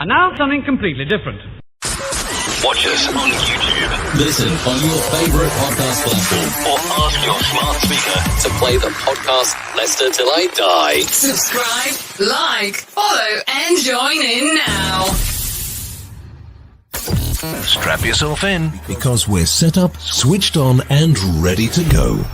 And now something completely different. Watch us on YouTube. Listen on your favourite podcast platform. Or ask your smart speaker to play the podcast Leicester Till I Die. Subscribe, like, follow, and join in now. Strap yourself in. Because we're set up, switched on, and ready to go.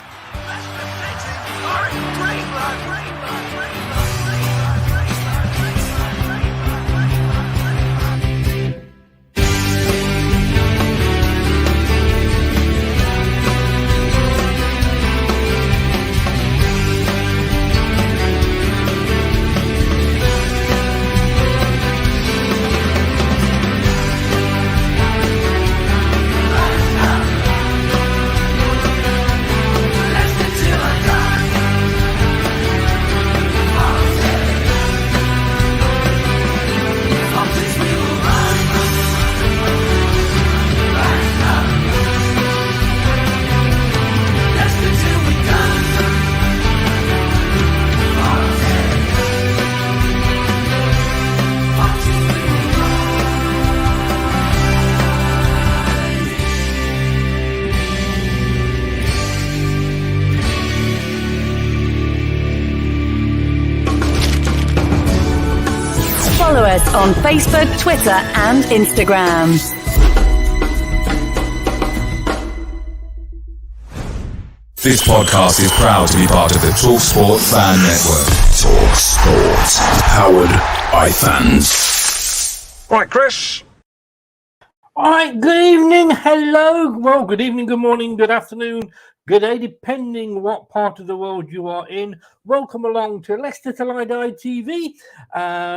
Follow us on Facebook, Twitter and Instagram. This podcast is proud to be part of the TalkSport Fan Network. TalkSport. Powered by fans. Right, Chris. All right, good evening, hello. Well, good evening, good morning, good afternoon, good day, depending what part of the world you are in. Welcome along to Leicester Till I Die TV.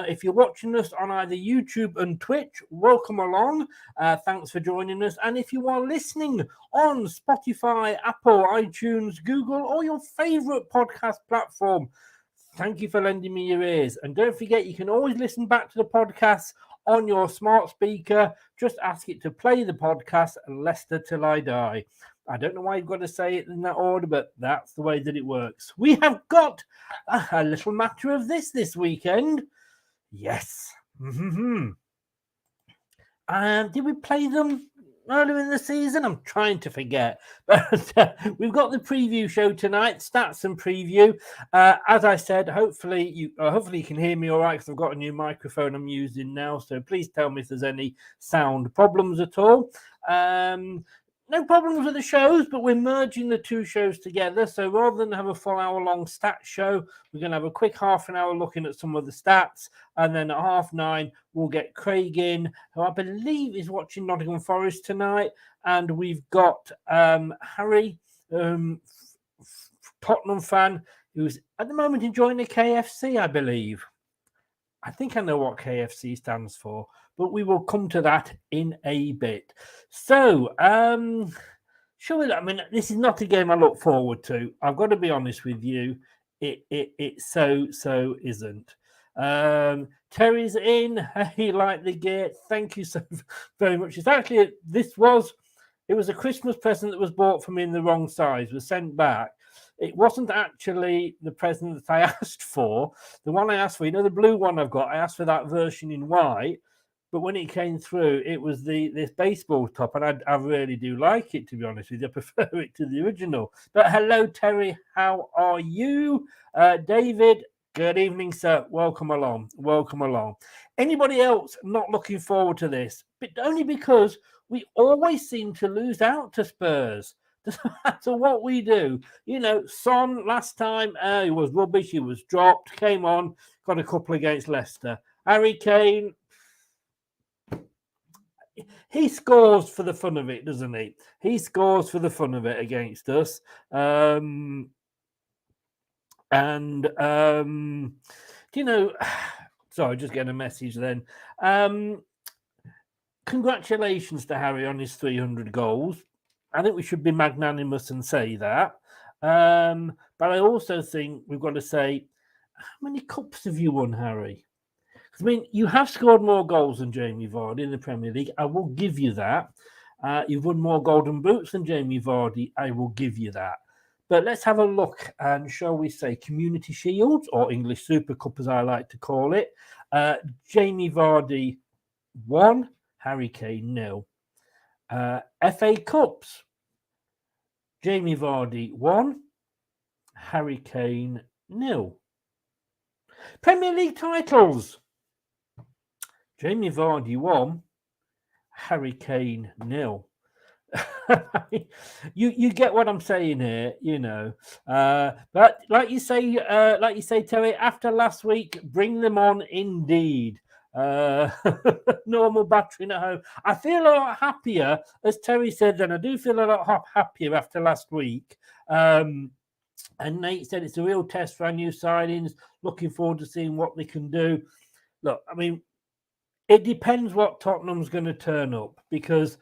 If you're watching us on either YouTube and Twitch, welcome along. Thanks for joining us. And if you are listening on Spotify, Apple, iTunes, Google, or your favorite podcast platform, thank you for lending me your ears. And don't forget, you can always listen back to the podcast on your smart speaker. Just ask it to play the podcast Leicester Till I Die. I don't know why you've got to say it in that order, but that's the way that it works. We have got a little matter of this weekend. Yes. And did we play them earlier in the season? I'm trying to forget. But we've got the preview show tonight, stats and preview. As I said, hopefully you can hear me all right, because I've got a new microphone I'm using now. So please tell me if there's any sound problems at all. No problems with the shows, but we're merging the two shows together. So rather than have a full hour-long stats show, we're going to have a quick half an hour looking at some of the stats. And then at 9:30, we'll get Craig in, who I believe is watching Nottingham Forest tonight. And we've got Harry, Tottenham fan, who's at the moment enjoying the KFC, I believe. I think I know what KFC stands for, but we will come to that in a bit. So, shall we? I mean, this is not a game I look forward to. I've got to be honest with you. It so isn't. Terry's in. He liked the gear. Thank you so very much. It's actually it was a Christmas present that was bought for me in the wrong size. Was sent back. It wasn't actually the present that I asked for. The one I asked for, the blue one I've got, I asked for that version in white. But when it came through, it was this baseball top. And I really do like it, to be honest with you. I prefer it to the original. But hello, Terry. How are you? David, good evening, sir. Welcome along. Welcome along. Anybody else not looking forward to this? But only because we always seem to lose out to Spurs. Doesn't matter what we do. Son last time, he was rubbish. He was dropped, came on, got a couple against Leicester. Harry Kane, he scores for the fun of it, doesn't he? He scores for the fun of it against us. Sorry, just getting a message then. Congratulations to Harry on his 300 goals. I think we should be magnanimous and say that. But I also think we've got to say, how many cups have you won, Harry? I mean, you have scored more goals than Jamie Vardy in the Premier League. I will give you that. You've won more Golden Boots than Jamie Vardy. I will give you that. But let's have a look and, shall we say, Community Shield, or English Super Cup as I like to call it. Jamie Vardy 1, Harry Kane 0. FA Cups, Jamie Vardy 1, Harry Kane 0. Premier League titles, Jamie Vardy 1, Harry Kane 0. you get what I'm saying here, but like you say, Terry, after last week, bring them on indeed. Normal battering at home. I feel a lot happier, as Terry said, and I do feel a lot happier after last week. And Nate said it's a real test for our new signings. Looking forward to seeing what they can do. Look, I mean, it depends what Tottenham's going to turn up, because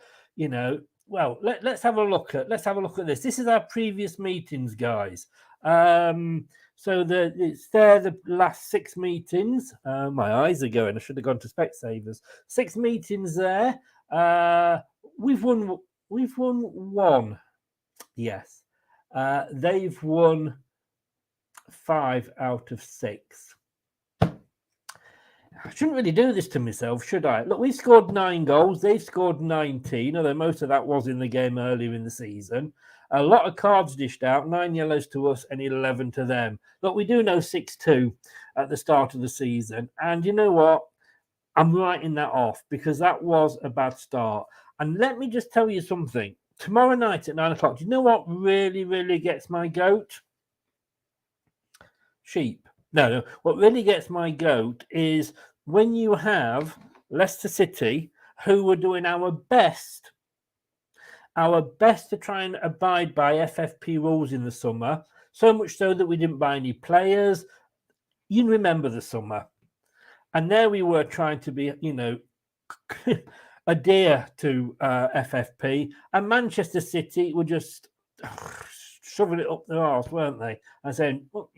well, let's have a look at this. This is our previous meetings, guys. So it's the last 6 meetings. My eyes are going. I should have gone to Specsavers. 6 meetings there. We've won 1. Yes. They've won 5 out of 6. I shouldn't really do this to myself, should I? Look, we've scored 9 goals. They've scored 19, although most of that was in the game earlier in the season. A lot of cards dished out, 9 yellows to us and 11 to them. Look, we do know 6-2 at the start of the season. And you know what? I'm writing that off, because that was a bad start. And let me just tell you something. Tomorrow night at 9 o'clock, do you know what really, really gets my goat? Sheep. No, what really gets my goat is when you have Leicester City, who were doing our best to try and abide by FFP rules in the summer, so much so that we didn't buy any players. You remember the summer. And there we were trying to be, adhere to FFP, and Manchester City were just shoving it up their arse, weren't they? And saying, "Up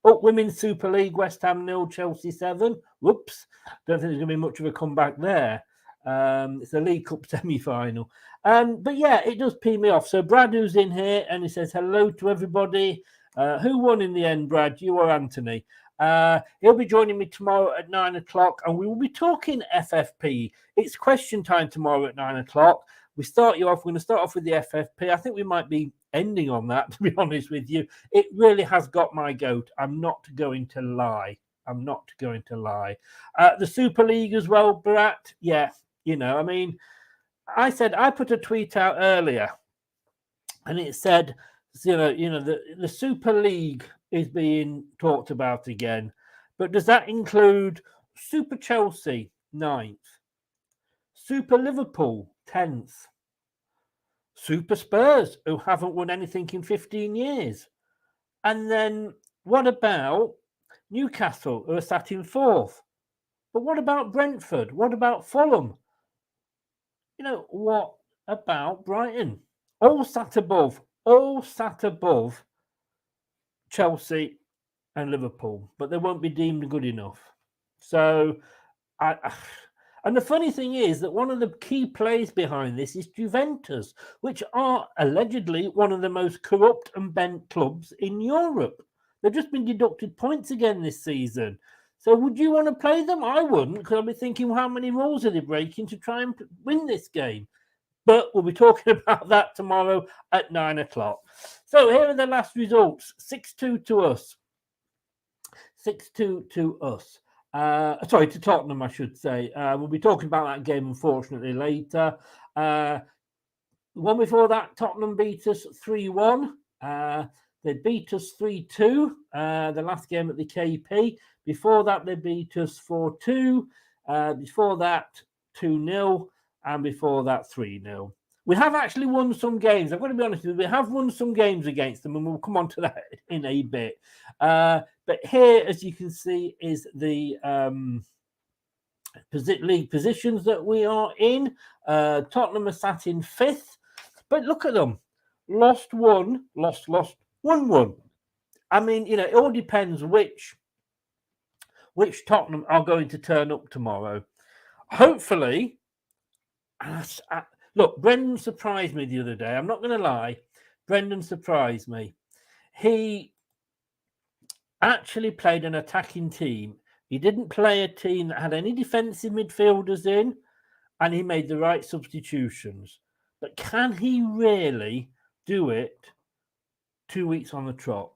Up Women's Super League, West Ham 0, Chelsea 7. Whoops. Don't think there's going to be much of a comeback there. It's a League Cup semi-final. But yeah, it does pee me off. So Brad, who's in here, and he says, hello to everybody. Who won in the end, Brad? You or Anthony? He'll be joining me tomorrow at 9 o'clock, and we will be talking FFP. It's question time tomorrow at 9 o'clock. We're going to start off with the FFP. I think we might be ending on that, to be honest with you. It really has got my goat. I'm not going to lie. The Super League as well, Brat. Yeah, I put a tweet out earlier, and it said, the Super League is being talked about again. But does that include Super Chelsea, 9th? Super Liverpool, 10th. Super Spurs, who haven't won anything in 15 years. And then what about Newcastle, who are sat in 4th? But what about Brentford? What about Fulham? What about Brighton? All sat above Chelsea and Liverpool, but they won't be deemed good enough. So, and the funny thing is that one of the key players behind this is Juventus, which are allegedly one of the most corrupt and bent clubs in Europe. They've just been deducted points again this season. So would you want to play them? I wouldn't, because I'll be thinking, how many rules are they breaking to try and win this game? But we'll be talking about that tomorrow at 9 o'clock. So here are the last results. 6-2 to us. 6-2 to us. Sorry, to Tottenham, I should say. We'll be talking about that game, unfortunately, later. The one before that, Tottenham beat us 3-1. They beat us 3-2, the last game at the KP. Before that, they beat us 4-2. Before that, 2-0. And before that, 3-0. We have actually won some games. I've got to be honest with you. We have won some games against them, and we'll come on to that in a bit. But here, as you can see, is the league positions that we are in. Tottenham are sat in 5th. But look at them. Lost 1, lost, 1-1. I mean, it all depends which Tottenham are going to turn up tomorrow. Hopefully, look, Brendan surprised me the other day. I'm not going to lie. Brendan surprised me. He actually played an attacking team He didn't play a team that had any defensive midfielders in, and he made the right substitutions. But can he really do it 2 weeks on the trot?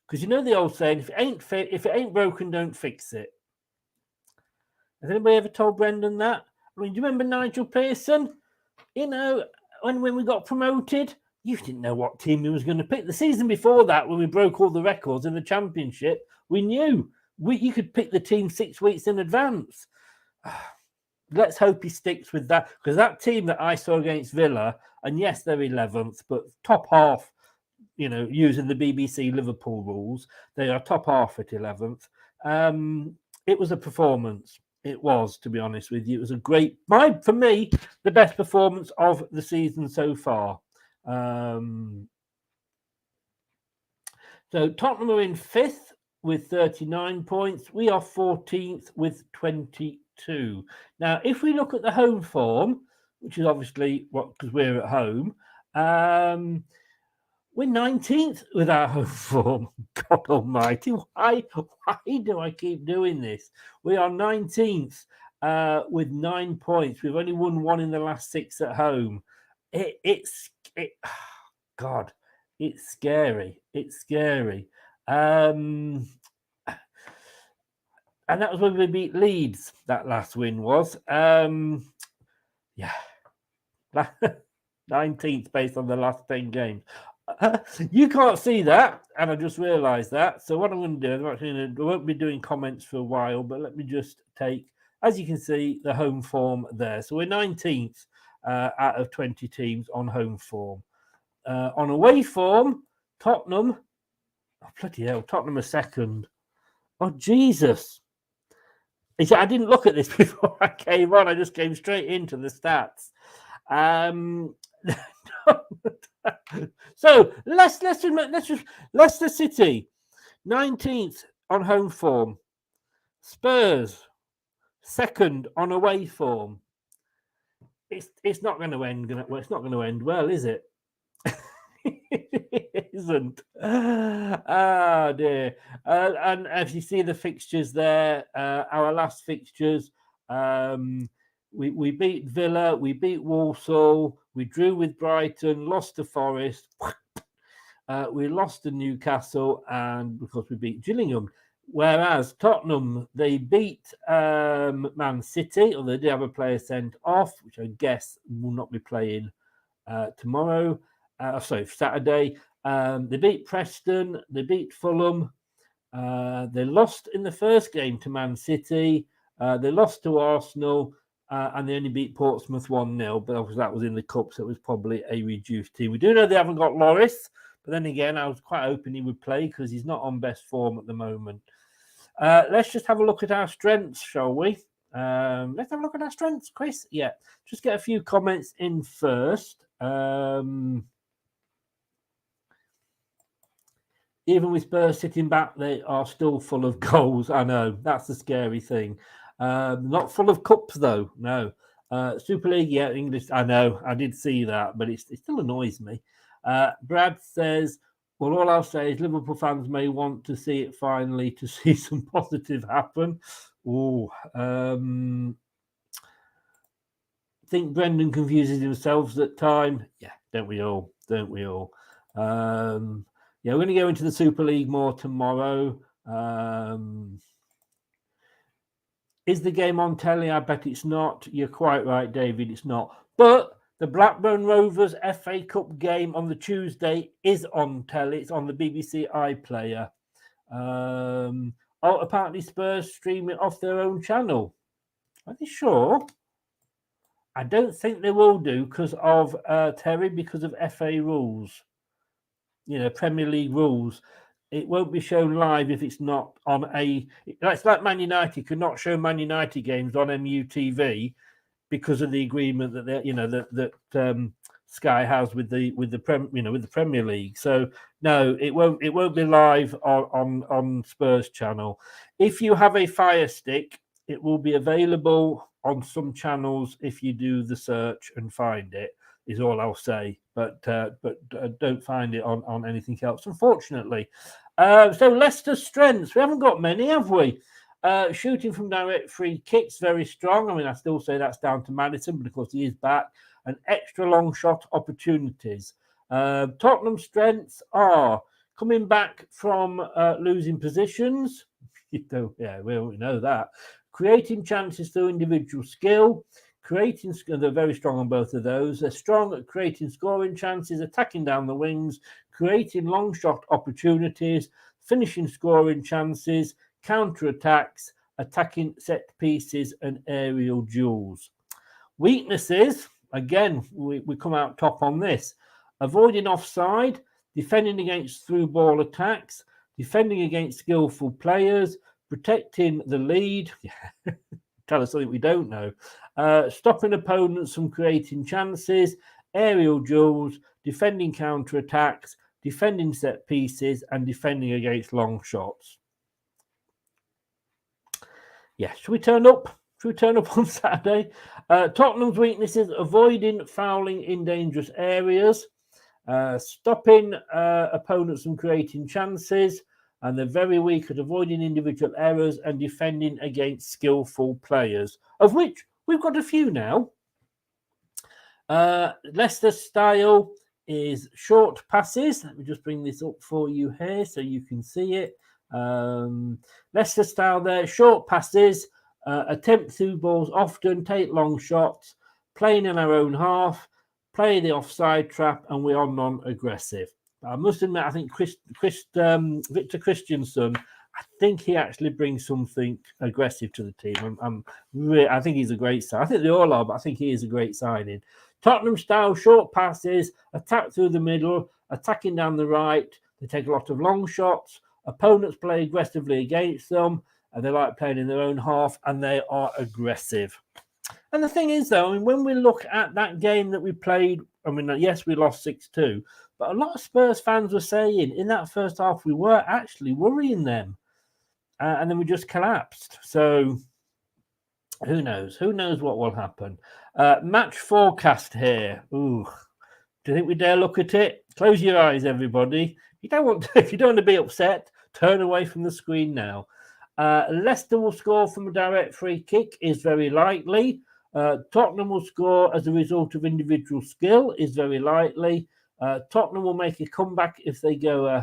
Because you know the old saying, if it ain't broken, don't fix it. Has anybody ever told Brendan that? I mean, do you remember Nigel Pearson? You know, when we got promoted, you didn't know what team he was going to pick. The season before that, when we broke all the records in the Championship, we knew you could pick the team 6 weeks in advance. Let's hope he sticks with that, because that team that I saw against Villa, and yes, they're 11th, but top half, you know, using the BBC Liverpool rules, they are top half at 11th. It was a performance. It was, to be honest with you. It was a great, for me, the best performance of the season so far. So Tottenham are in 5th with 39 points. We are 14th with 22. Now, if we look at the home form, which is obviously because we're at home, we're 19th with our home form. God almighty, why do I keep doing this? We are 19th with 9 points. We've only won 1 in the last 6 at home. God, it's scary. It's scary. And that was when we beat Leeds, that last win was. Yeah. 19th based on the last 10 games. You can't see that, and I just realised that. So what I'm going to do, I won't be doing comments for a while, but let me just take, as you can see, the home form there. So we're 19th out of 20 teams on home form. On away form, Tottenham, bloody hell, Tottenham are second. Oh, Jesus. I didn't look at this before I came on. I just came straight into the stats. So Leicester City, 19th on home form. Spurs, second on away form. It's not going to end. It's not going to end well, is it? It isn't. Ah, dear. And as you see the fixtures there, our last fixtures, we beat Villa, we beat Walsall, we drew with Brighton, lost to Forest, we lost to Newcastle, and because we beat Gillingham. Whereas Tottenham, they beat Man City, although they did have a player sent off, which I guess will not be playing tomorrow. Saturday. They beat Preston, they beat Fulham, they lost in the first game to Man City, they lost to Arsenal, and they only beat Portsmouth 1-0, but obviously that was in the Cup, so it was probably a reduced team. We do know they haven't got Loris, but then again, I was quite hoping he would play because he's not on best form at the moment. Let's just have a look at our strengths, shall we? Let's have a look at our strengths, Chris. Yeah, just get a few comments in first. Even with Spurs sitting back, they are still full of goals. I know, that's the scary thing. Not full of cups, though. No. Super League, yeah, English. I know, I did see that, but it still annoys me. Brad says, well, all I'll say is Liverpool fans may want to see it finally to see some positive happen. Think Brendan confuses himself at time. Yeah, don't we all? Don't we all? Yeah, we're going to go into the Super League more tomorrow. Is the game on telly? I bet it's not. You're quite right, David. It's not. But the Blackburn Rovers FA Cup game on the Tuesday is on telly. It's on the BBC iPlayer. Apparently Spurs stream it off their own channel. Are they sure? I don't think they will do because of Terry, because of FA rules. You know, Premier League rules. It won't be shown live if it's not on a. It's like Man United could not show Man United games on MUTV because of the agreement that they, that Sky has with the Premier League. So no, it won't be live on Spurs channel. If you have a Fire Stick, it will be available on some channels if you do the search and find it. Is all I'll say, but don't find it on anything else, unfortunately. So Leicester's strengths, we haven't got many, have we? Shooting from direct free kicks, very strong. I mean, I still say that's down to Maddison, but of course he is back. And extra long shot opportunities. Tottenham's strengths are coming back from losing positions. Yeah, we know that. Creating chances through individual skill. They're very strong on both of those. They're strong at creating scoring chances, attacking down the wings, creating long shot opportunities, finishing scoring chances, counter-attacks, attacking set pieces, and aerial duels. Weaknesses, again, we come out top on this. Avoiding offside, defending against through ball attacks, defending against skillful players, protecting the lead. Tell us something we don't know. Stopping opponents from creating chances, aerial duels, defending counter-attacks, defending set pieces, and defending against long shots. Yeah, should we turn up? Should we turn up on Saturday? Tottenham's weaknesses: avoiding fouling in dangerous areas, stopping opponents from creating chances, and they're very weak at avoiding individual errors and defending against skillful players, of which we've got a few now. Leicester's style is short passes. Let me just bring this up for you here so you can see it. Leicester style there, short passes, attempt through balls often, take long shots, playing in our own half, play the offside trap, and we are non-aggressive. I must admit, I think Victor Christiansen, I think he actually brings something aggressive to the team. I think he's a great sign. I think they all are, but I think he is a great signing. Tottenham style, short passes, attack through the middle, attacking down the right. They take a lot of long shots. Opponents play aggressively against them, and they like playing in their own half, and they are aggressive. And the thing is, though, I mean, when we look at that game that we played, I mean, yes, we lost 6-2, but a lot of Spurs fans were saying in that first half we were actually worrying them, and then we just collapsed. So who knows? Who knows what will happen? Match forecast here. Ooh, do you think we dare look at it? Close your eyes, everybody. If you don't want to be upset, turn away from the screen now. Leicester will score from a direct free kick, is very likely. Tottenham will score as a result of individual skill, is very likely. Tottenham will make a comeback if they go.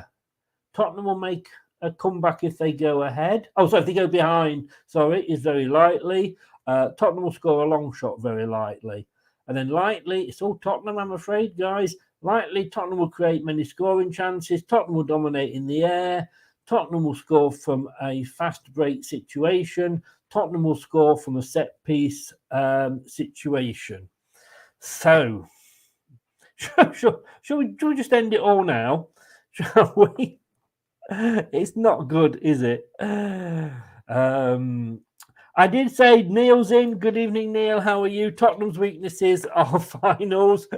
Tottenham will make a comeback if they go ahead. Oh, sorry, if they go behind. Sorry, is very likely. Tottenham will score a long shot, very likely. And then likely, it's all Tottenham, I'm afraid, guys. Likely, Tottenham will create many scoring chances. Tottenham will dominate in the air. Tottenham will score from a fast break situation. Tottenham will score from a set piece situation. So, shall we just end it all now? Shall we? It's not good, is it? I did say Neil's in. Good evening, Neil. How are you? Tottenham's weaknesses are finals.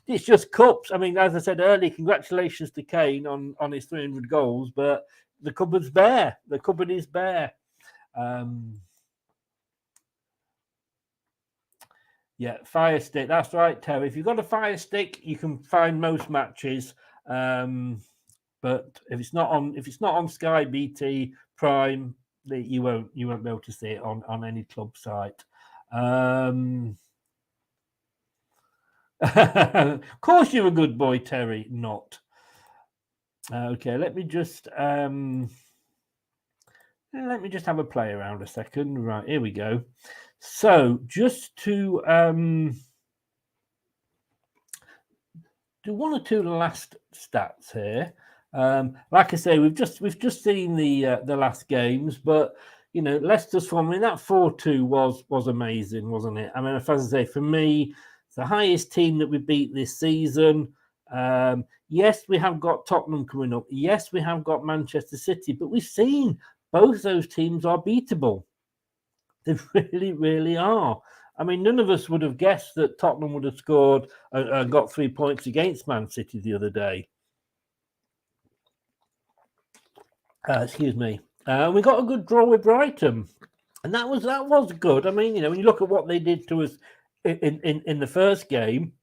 It's just cups. I mean, as I said earlier, congratulations to Kane on his 300 goals, but the cupboard's bare. The cupboard is bare. Yeah, Fire Stick. That's right, Terry. If you've got a Fire Stick, you can find most matches. But if it's not on Sky, BT, Prime, you won't be able to see it on any club site. Of course, you're a good boy, Terry. Not okay. Let me just have a play around a second. Right, here we go. So just to do one or two last stats here. Like I say, we've just seen the last games, but you know, Leicester's form in that 4-2 was amazing, wasn't it? I mean, as I say, for me, it's the highest team that we beat this season. Yes, we have got Tottenham coming up. Yes, we have got Manchester City, but we've seen both those teams are beatable. They really, really are. I mean, none of us would have guessed that Tottenham would have scored got 3 points against Man City the other day. Excuse me. We got a good draw with Brighton, and that was good. I mean, you know, when you look at what they did to us in the first game,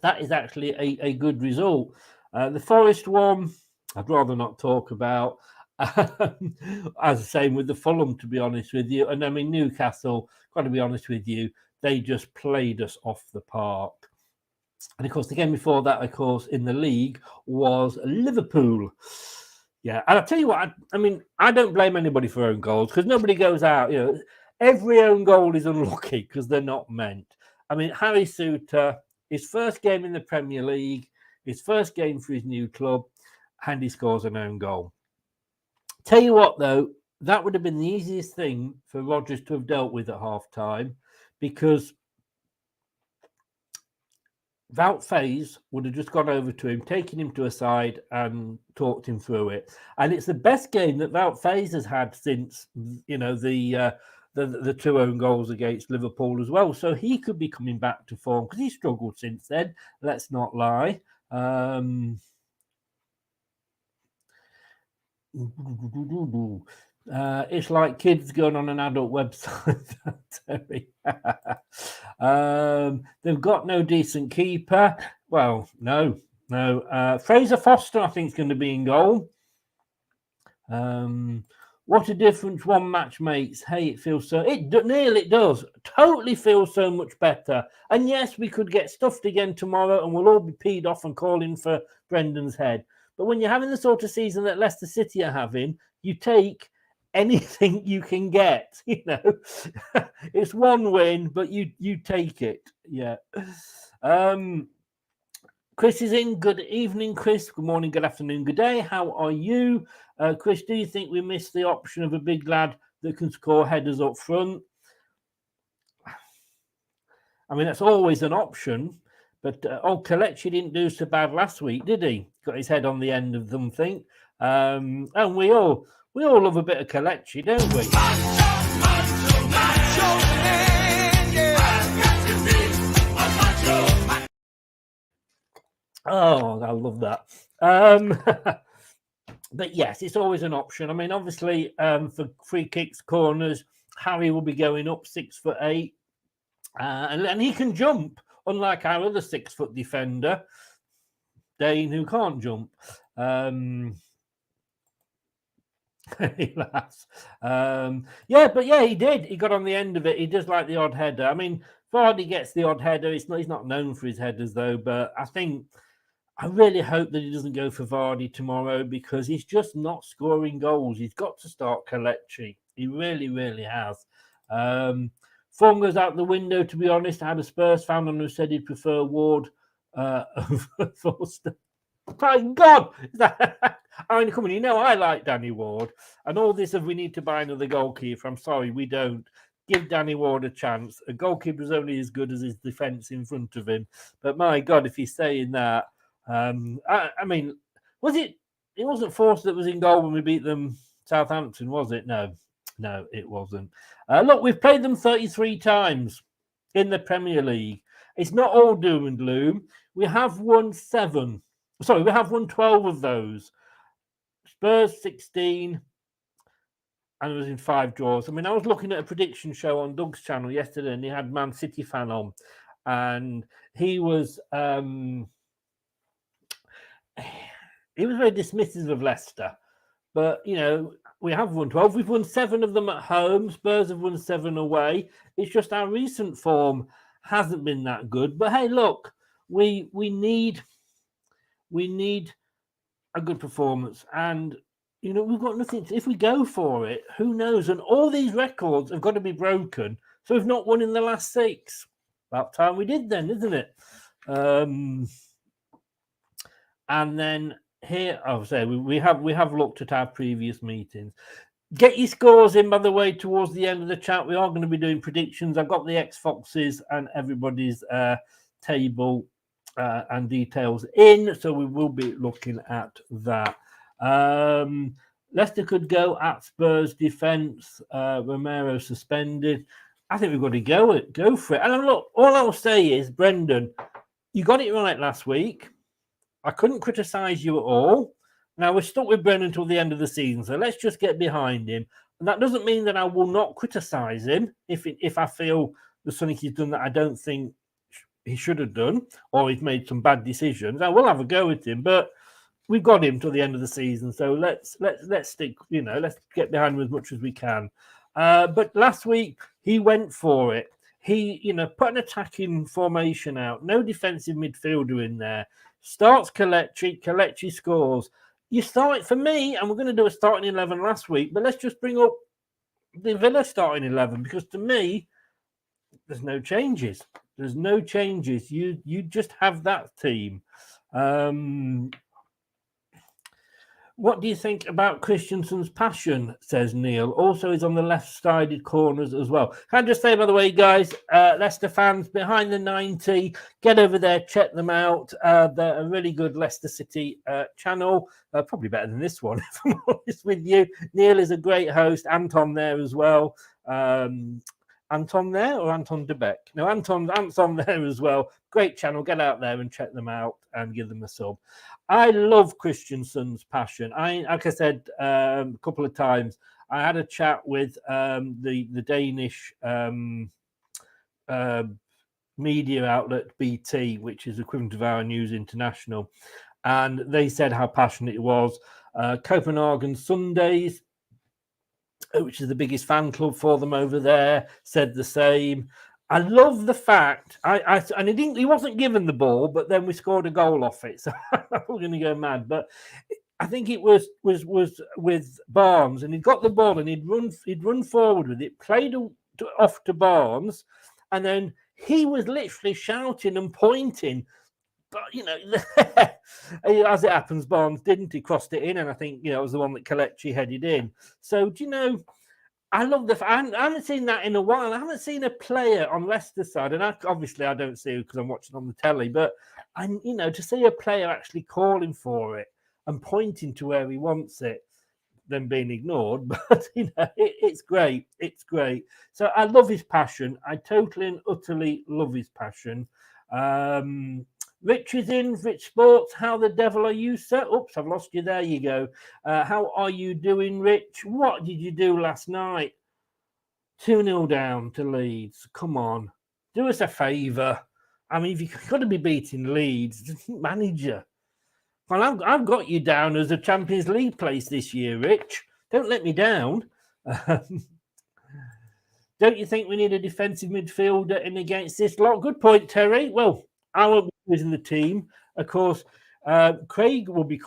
that is actually a good result. The Forest one, I'd rather not talk about. As the same with the Fulham, to be honest with you. And I mean, Newcastle, got to be honest with you, they just played us off the park. And of course, the game before that, of course, in the league was Liverpool. Yeah, and I'll tell you what, I mean, I don't blame anybody for own goals because nobody goes out. You know, every own goal is unlucky because they're not meant. I mean, Harry Souttar, his first game in the Premier League, his first game for his new club, and he scores an own goal. Tell you what, though, that would have been the easiest thing for Rodgers to have dealt with at half-time because Wout Faes would have just gone over to him, taken him to a side and talked him through it. And it's the best game that Wout Faes has had since, you know, the two own goals against Liverpool as well. So he could be coming back to form because he struggled since then. Let's not lie. It's like kids going on an adult website. They've got no decent keeper. Well, no. Fraser Foster, I think, is going to be in goal. What a difference one match makes. Hey, it feels so. It does. Totally feels so much better. And yes, we could get stuffed again tomorrow, and we'll all be peed off and calling for Brendan's head. But when you're having the sort of season that Leicester City are having, you take anything you can get. You know, it's one win, but you take it. Yeah. Chris is in. Good evening, Chris. Good morning, good afternoon, good day. How are you? Chris, do you think we missed the option of a big lad that can score headers up front? I mean, that's always an option, but Kelechi didn't do so bad last week, did he? Got his head on the end of something. And we all love a bit of Kelechi, don't we? Oh, I love that. But yes, it's always an option. I mean, obviously, for free kicks, corners, Harry will be going up 6'8", and he can jump, unlike our other 6-foot defender, Dane, who can't jump. He laughs. He did. He got on the end of it. He does like the odd header. I mean, Vardy gets the odd header. He's not known for his headers, though, but I really hope that he doesn't go for Vardy tomorrow because he's just not scoring goals. He's got to start Kelechi. He really, really has. Form goes out the window, to be honest. I had a Spurs fan who said he'd prefer Ward over Forster. My God! I mean, come on, you know I like Danny Ward. And all this of we need to buy another goalkeeper. I'm sorry, we don't. Give Danny Ward a chance. A goalkeeper is only as good as his defence in front of him. But my God, if he's saying that, I mean, was it? It wasn't Forster that was in goal when we beat them, Southampton, was it? No, it wasn't. Look, we've played them 33 times in the Premier League. It's not all doom and gloom. We have won 7. Sorry, we have won 12 of those. Spurs 16, and it was in 5 draws. I mean, I was looking at a prediction show on Doug's channel yesterday, and he had Man City fan on, and he was very dismissive of Leicester. But, you know, we have won 12. We've won 7 of them at home. Spurs have won 7 away. It's just our recent form hasn't been that good. But, hey, look, we need a good performance. And, you know, we've got nothing. If we go for it, who knows? And all these records have got to be broken. So we've not won in the last 6. About time we did then, isn't it? And then here, we have looked at our previous meetings. Get your scores in, by the way, towards the end of the chat. We are going to be doing predictions. I've got the X-Foxes and everybody's table and details in, so we will be looking at that. Leicester could go at Spurs defence. Romero suspended. I think we've got to go for it. And look, all I'll say is, Brendan, you got it right last week. I couldn't criticise you at all. Now, we're stuck with Brendan until the end of the season, so let's just get behind him. And that doesn't mean that I will not criticise him if I feel there's something he's done that I don't think he should have done, or he's made some bad decisions. I will have a go at him, but we've got him till the end of the season. So let's stick. Let's get behind him as much as we can. But last week he went for it. He, put an attacking formation out. No defensive midfielder in there. Starts Kelechi scores. You start for me, and we're going to do a starting 11 last week. But let's just bring up the Villa starting 11 because to me, there's no changes. There's no changes. You just have that team. What do you think about Christensen's passion, says Neil. Also, he's on the left-sided corners as well. Can I just say, by the way, guys, Leicester fans, behind the 90, get over there, check them out. They're a really good Leicester City channel, probably better than this one, if I'm honest with you. Neil is a great host. Anton there as well. Anton there or Anton Debeck? No, Anton's on there as well. Great channel. Get out there and check them out and give them a sub. I love Christensen's passion. Like I said a couple of times, I had a chat with the Danish media outlet BT, which is equivalent of our News International, and they said how passionate it was. Copenhagen Sundays, which is the biggest fan club for them over there, said the same. I love the fact and he wasn't given the ball, but then we scored a goal off it, so we're going to go mad. But I think it was with Barnes, and he'd got the ball and he'd run forward with it, played off to Barnes, and then he was literally shouting and pointing. But as it happens, Barnes didn't. He crossed it in, and I think it was the one that Kelechi headed in. So I love I haven't seen that in a while. I haven't seen a player on Leicester side, and obviously I don't see it because I'm watching on the telly. But to see a player actually calling for it and pointing to where he wants it, then being ignored. But it's great. It's great. So I love his passion. I totally and utterly love his passion. Rich is in, Rich Sports. How the devil are you, sir? Oops, I've lost you. There you go. How are you doing, Rich? What did you do last night? 2-0 down to Leeds. Come on. Do us a favour. I mean, if you're going to be beating Leeds, manager. Well, I've got you down as a Champions League place this year, Rich. Don't let me down. Don't you think we need a defensive midfielder in against this lot? Good point, Terry. Well, I won't be choosing the team. Of course, Craig will be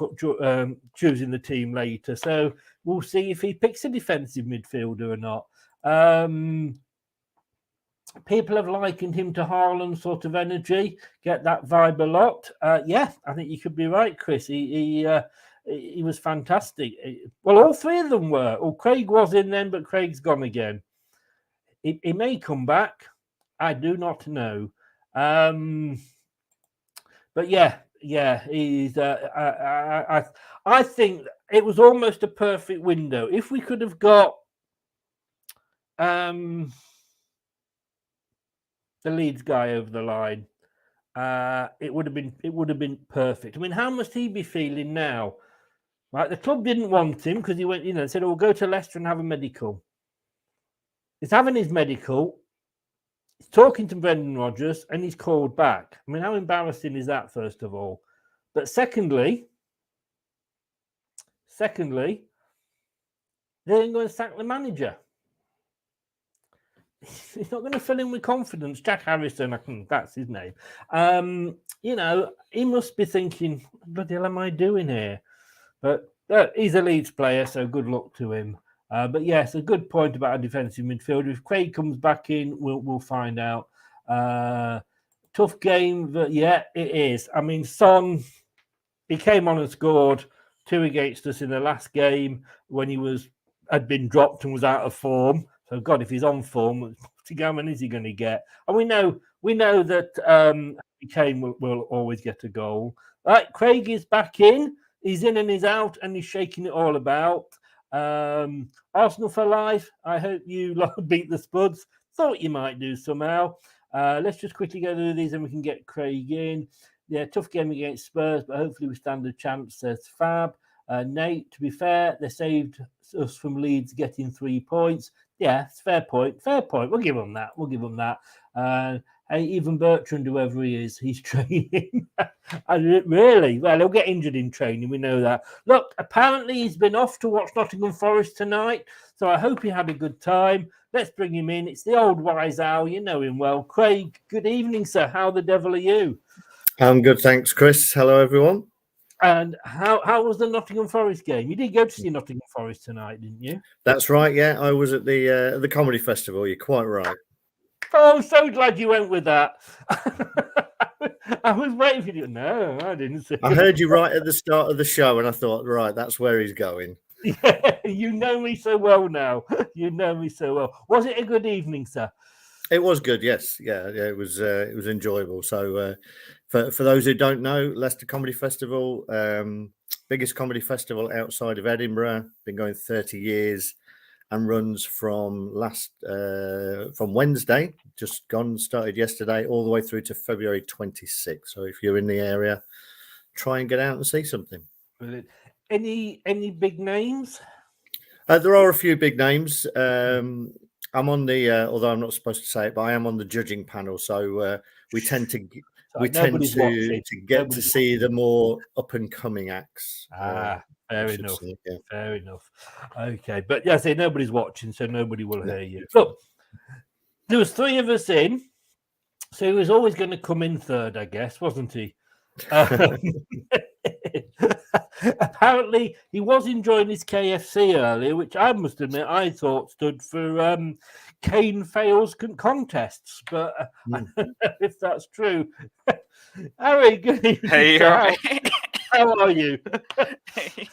choosing the team later. So we'll see if he picks a defensive midfielder or not. People have likened him to Haaland sort of energy. Get that vibe a lot. Yeah, I think you could be right, Chris. He was fantastic. Well, all three of them were. Well, Craig was in then, but Craig's gone again. He may come back. I do not know. But yeah, he's. I think it was almost a perfect window. If we could have got the Leeds guy over the line, it would have been perfect. I mean, how must he be feeling now? Right, the club didn't want him because he went, said, "Oh, we'll go to Leicester and have a medical." He's having his medical. He's talking to Brendan Rodgers, and he's called back. I mean, how embarrassing is that? First of all, but secondly, they ain't going to sack the manager. He's not going to fill in with confidence. Jack Harrison, that's his name. He must be thinking, what the hell am I doing here? But he's a Leeds player, so good luck to him. But yes, a good point about a defensive midfielder. If Craig comes back in, we'll find out. Tough game, but yeah, it is. I mean, Son, he came on and scored 2 against us in the last game when he had been dropped and was out of form. So, God, if he's on form, what is he going to get? And we know that Kane will always get a goal. Right, Craig is back in. He's in and he's out, and he's shaking it all about. Arsenal for life. I hope you beat the Spuds. Thought you might do somehow. Let's just quickly go through these and we can get Craig in. Yeah, tough game against Spurs, but hopefully we stand a chance, says Fab. Nate, to be fair, they saved us from Leeds getting 3 points. Yeah, it's fair point. We'll give them that. Hey, even Bertrand, whoever he is, he's training. Really? Well, he'll get injured in training. We know that. Look, apparently he's been off to watch Nottingham Forest tonight, so I hope he had a good time. Let's bring him in. It's the old wise owl. You know him well. Craig, good evening, sir. How the devil are you? I'm good, thanks, Chris. Hello, everyone. And how was the Nottingham Forest game? You did go to see Nottingham Forest tonight, didn't you? That's right. Yeah, I was at the comedy festival. You're quite right. Oh, I'm so glad you went with that. I was waiting for you. No, I didn't see. I heard you right at the start of the show, and I thought, right, that's where he's going. Yeah, you know me so well now. You know me so well. Was it a good evening, sir? It was good. Yes, yeah, it was enjoyable. So, for those who don't know, Leicester Comedy Festival, biggest comedy festival outside of Edinburgh, been going 30 years. And runs from Wednesday, just gone, started yesterday, all the way through to February 26th. So if you're in the area, try and get out and see something. Brilliant. Any big names? There are a few big names. I'm on the, although I'm not supposed to say it, but I am on the judging panel. So we tend to get to see the more up and coming acts. Fair enough. Yeah. Fair enough. Okay, but yeah, I say nobody's watching, so nobody will hear you. Look, there was three of us in, so he was always going to come in third, I guess, wasn't he? Apparently, he was enjoying his KFC earlier, which I must admit I thought stood for Kane fails contests, but I don't know if that's true. Harry, good evening. Hey, how are you?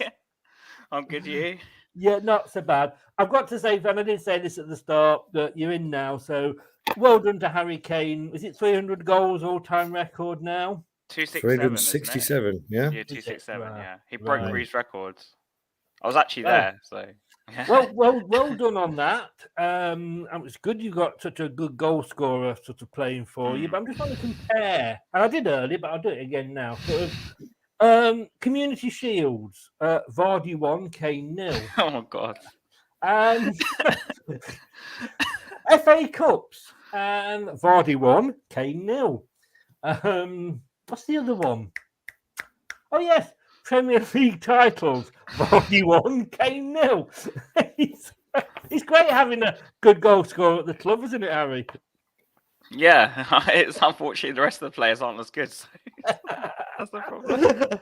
Yeah, I'm good. You? Yeah, not so bad. I've got to say, and I did say this at the start, that you're in now. So well done to Harry Kane. Is it 300 goals all-time record now? 367. Yeah. Yeah, 267. Yeah, he broke Reeves' records. I was actually there, so. Well done on that. It was good you got such a good goal scorer sort of playing for you. But I'm just trying to compare, and I did earlier, but I'll do it again now. Sort of Community Shields, Vardy 1, Kane 0. Oh my god. FA Cups, Vardy 1, Kane 0. What's the other one? Oh yes, Premier League titles. Vardy 1, Kane 0. It's great having a good goal scorer at the club, isn't it, Harry? Yeah, it's unfortunately the rest of the players aren't as good. So that's the problem.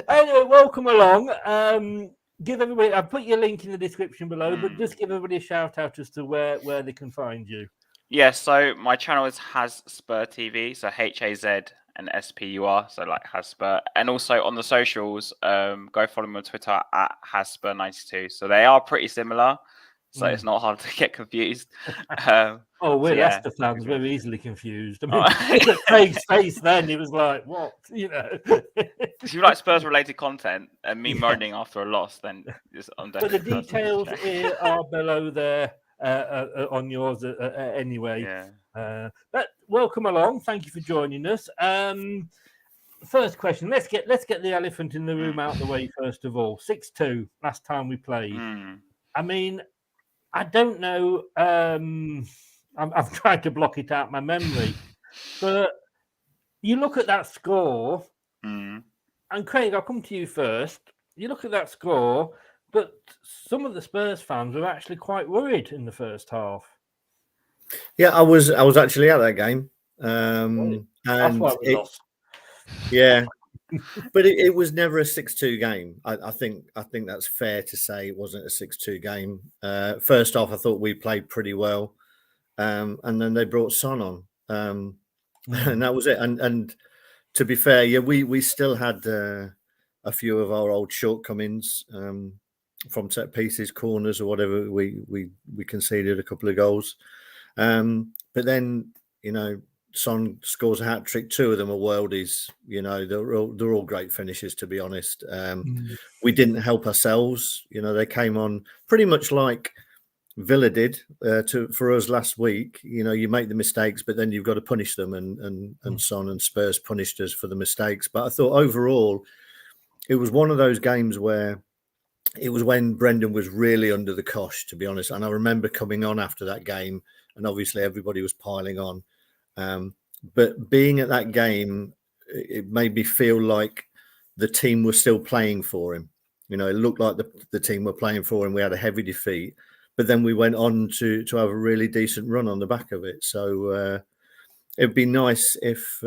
Anyway, welcome along. Give everybody. I'll put your link in the description below, but just give everybody a shout out as to where they can find you. Yeah, so my channel is Hotspur TV, so HAZ and SPUR, so like Hotspur, and also on the socials, go follow me on Twitter at Hotspur92. So they are pretty similar, so it's not hard to get confused. We're Leicester fans. We're easily confused. I mean, look at Craig's face then. He was like, "What?" You know. If you like Spurs-related content and me moaning after a loss, then I'm definitely. But the details here are below there on yours anyway. Yeah. But welcome along. Thank you for joining us. First question. Let's get the elephant in the room out of the way first of all. 6-2 last time we played. I mean, I don't know. I'm trying to block it out my memory, but you look at that score, and Craig, I'll come to you first. You look at that score, but some of the Spurs fans were actually quite worried in the first half. Yeah, I was actually at that game, and that's why we lost. Yeah, but it was never a 6-2 game. I think that's fair to say it wasn't a 6-2 game. First off, I thought we played pretty well, and then they brought Son on, and that was it. And to be fair, yeah, we still had a few of our old shortcomings from set pieces, corners, or whatever. We conceded a couple of goals, but then Son scores a hat trick. Two of them are worldies. They're all great finishes, to be honest. We didn't help ourselves. They came on pretty much like Villa did for us last week. You make the mistakes, but then you've got to punish them, and Son and Spurs punished us for the mistakes. But I thought overall, it was one of those games where it was when Brendan was really under the cosh, to be honest. And I remember coming on after that game, and obviously everybody was piling on. but being at that game, it made me feel like the team was still playing for him. You know, it looked like the team were playing for him. We had a heavy defeat, but then we went on to have a really decent run on the back of it. So it'd be nice if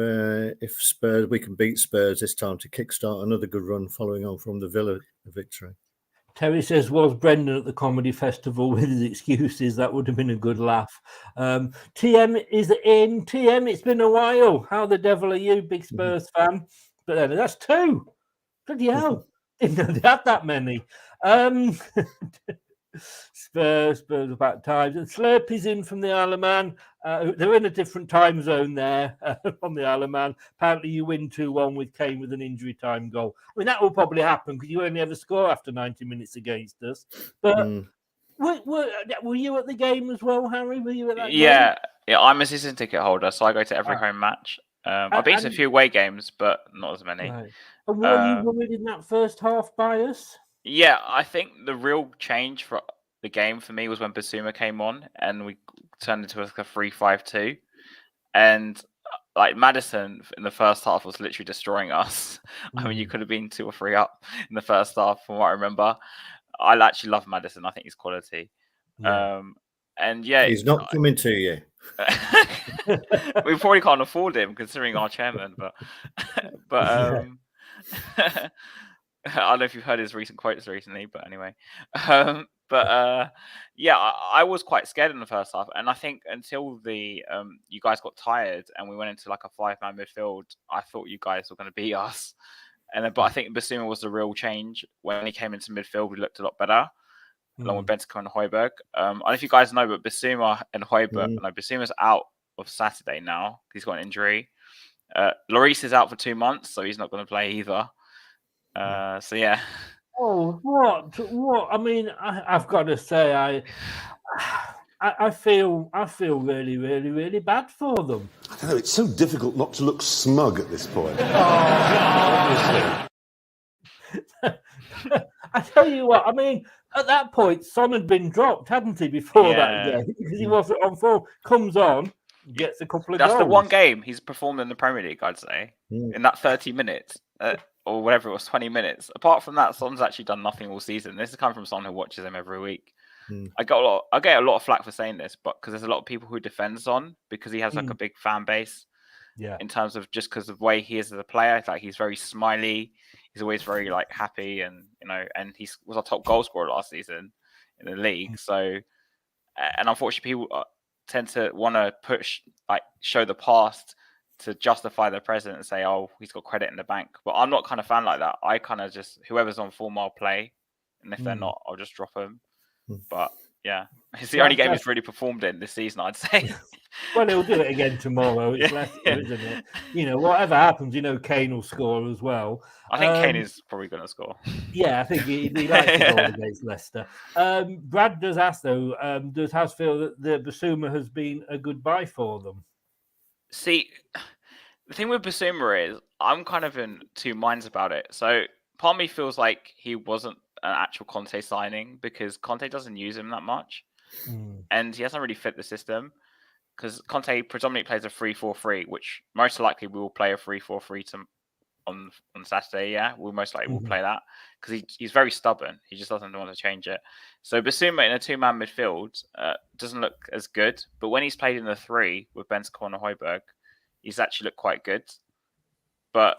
Spurs, we can beat Spurs this time to kickstart another good run following on from the Villa victory. Terry says, was Brendan at the comedy festival with his excuses? That would have been a good laugh. TM is in. TM, it's been a while. How the devil are you, big Spurs fan? But then that's two. Bloody hell. Didn't know they had that many. Spurs about times. And Slurpy's in from the Isle of Man. They're in a different time zone there on the Isle of Man. Apparently you win 2-1 with Kane with an injury time goal. I mean, that will probably happen because you only ever score after 90 minutes against us. But were you at the game as well, Harry? Were you at that game? Yeah, I'm a season ticket holder, so I go to every home match. I've been to a few away games, but not as many. Right. And were you worried in that first half by us? Yeah, I think the real change for the game for me was when Basuma came on and we turned into like a 3-5-2. And like Maddison in the first half was literally destroying us. I mean, you could have been 2 or 3 up in the first half from what I remember. I actually love Maddison. I think he's quality. Yeah. And yeah, he's not coming to you. We probably can't afford him considering our chairman, but I don't know if you've heard his recent quotes recently, but anyway. Yeah, I was quite scared in the first half, and I think until the you guys got tired and we went into like a 5-man midfield, I thought you guys were going to beat us. And then, but I think Basuma was the real change when he came into midfield. We looked a lot better, along with Bentancur and Højbjerg. I don't know if you guys know, but Basuma and Højbjerg, no, Basuma's out of Saturday now. He's got an injury. Lloris is out for 2 months, so he's not going to play either. So yeah. Oh, what? I mean, I've got to say, I feel really, really, really bad for them. I don't know. It's so difficult not to look smug at this point. I tell you what. I mean, at that point, Son had been dropped, hadn't he, before that game because he wasn't on form. Comes on, gets a couple of goals. That's the one game he's performed in the Premier League, I'd say, in that 30 minutes. Or whatever it was, 20 minutes. Apart from that, Son's actually done nothing all season. This is coming from someone who watches him every week. I get a lot of flack for saying this, but because there's a lot of people who defend Son because he has like a big fan base. Yeah. In terms of just because of the way he is as a player, like he's very smiley. He's always very like happy, and and he was our top goal scorer last season in the league. So, and unfortunately, people tend to want to show the past to justify the present and say, oh, he's got credit in the bank. But I'm not kind of fan like that. I kind of just, whoever's on form, I'll play. And if they're not, I'll just drop them. But yeah, it's the only game he's really performed in this season, I'd say. Well, he'll do it again tomorrow. It's Leicester, isn't it? Whatever happens, Kane will score as well. I think Kane is probably going to score. Yeah, I think he likes to goal against Leicester. Brad does ask, though, does Has feel that the Basuma has been a good buy for them? See, the thing with Basuma is I'm kind of in 2 minds about it. So part of me feels like he wasn't an actual Conte signing because Conte doesn't use him that much. And he hasn't really fit the system because Conte predominantly plays a 3-4-3, which most likely we will play a 3-4-3 on Saturday. Yeah, we'll most likely will play that because he's very stubborn. He just doesn't want to change it. So Basuma in a 2-man midfield doesn't look as good, but when he's played in the 3 with Bentancur and Højbjerg, he's actually looked quite good. But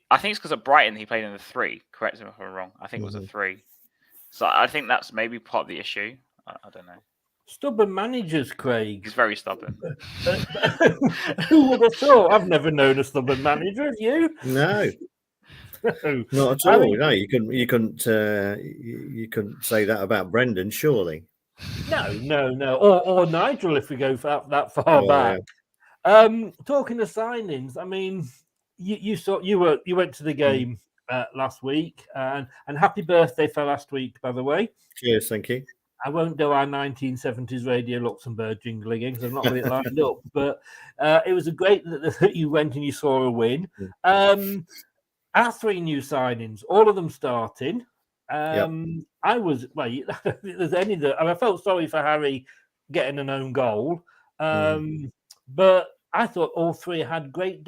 I think it's because at Brighton he played in the 3. Correct me if I'm wrong. I think it was a 3. So I think that's maybe part of the issue. I don't know. Stubborn managers, Craig. He's very stubborn. Who would have thought? I've never known a stubborn manager. Have you? No. No. Not at all. No, you couldn't say that about Brendan, surely. No. Or Nigel, if we go that far back. Yeah. Talking of signings, I mean, you went to the game last week, and happy birthday for last week, by the way. Cheers, thank you. I won't do our 1970s Radio Luxembourg jingle again because I've not got it lined up. But it was a great that you went and you saw a win. Our 3 new signings, all of them starting. I was there's any that, and I felt sorry for Harry getting an own goal. But I thought all three had great,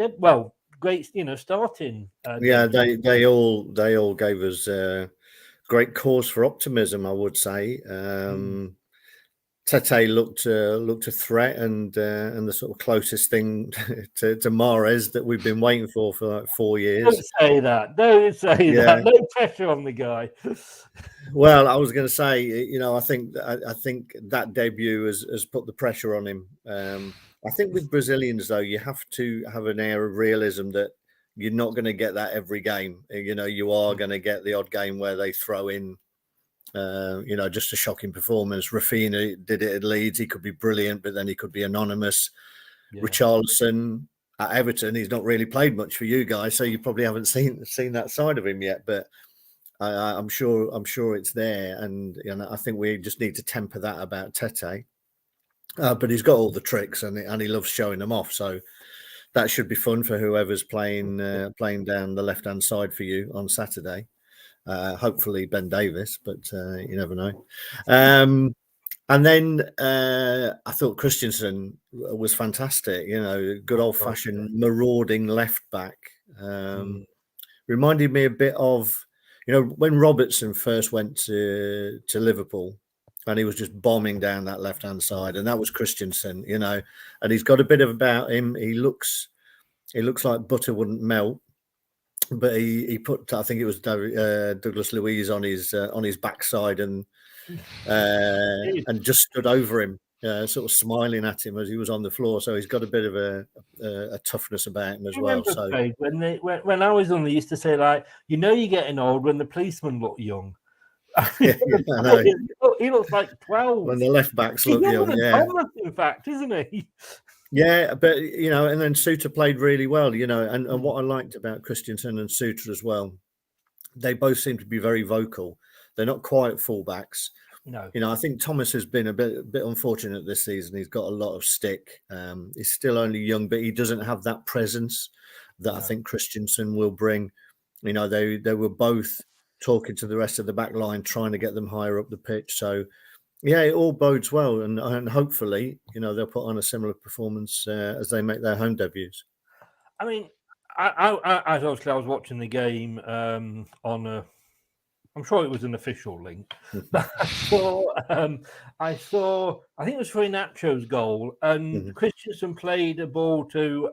great, starting. Yeah, debuts. they all gave us great cause for optimism, I would say. Tete looked a threat and the sort of closest thing to Mahrez that we've been waiting for like 4 years. Don't say that. Don't say that. No pressure on the guy. Well, I was going to say, I think that debut has put the pressure on him. I think with Brazilians though, you have to have an air of realism that you're not going to get that every game. You are going to get the odd game where they throw in. Just a shocking performance. Rafinha did it at Leeds. He could be brilliant, but then he could be anonymous. Yeah. Richarlison at Everton, he's not really played much for you guys, so you probably haven't seen that side of him yet. But I'm sure it's there, and I think we just need to temper that about Tete. But he's got all the tricks, and he loves showing them off. So that should be fun for whoever's playing down the left hand side for you on Saturday. Hopefully Ben Davis, but you never know. And then I thought Christensen was fantastic. Good old fashioned marauding left back. Reminded me a bit of when Robertson first went to Liverpool, and he was just bombing down that left hand side, and that was Christensen. And he's got a bit about him. He looks like butter wouldn't melt. But he put, I think it was Douglas Luiz on his backside and just stood over him, sort of smiling at him as he was on the floor. So he's got a bit of a toughness about him as well. So when I was on, they used to say like, you're getting old when the policemen look young. Yeah, I know. He looks like 12 when the left backs look young. Yeah, Thomas, in fact, isn't he? Yeah, but and then Suter played really well, and what I liked about Christensen and Suter as well, they both seem to be very vocal. They're not quite fullbacks. No. I think Thomas has been a bit unfortunate this season. He's got a lot of stick. He's still only young, but he doesn't have that presence that I think Christensen will bring. They were both talking to the rest of the back line, trying to get them higher up the pitch. So yeah, it all bodes well, and hopefully, they'll put on a similar performance as they make their home debuts. I mean, I was watching the game on I'm sure it was an official link, but I saw, I think it was for Inacho's goal, and Christensen played a ball to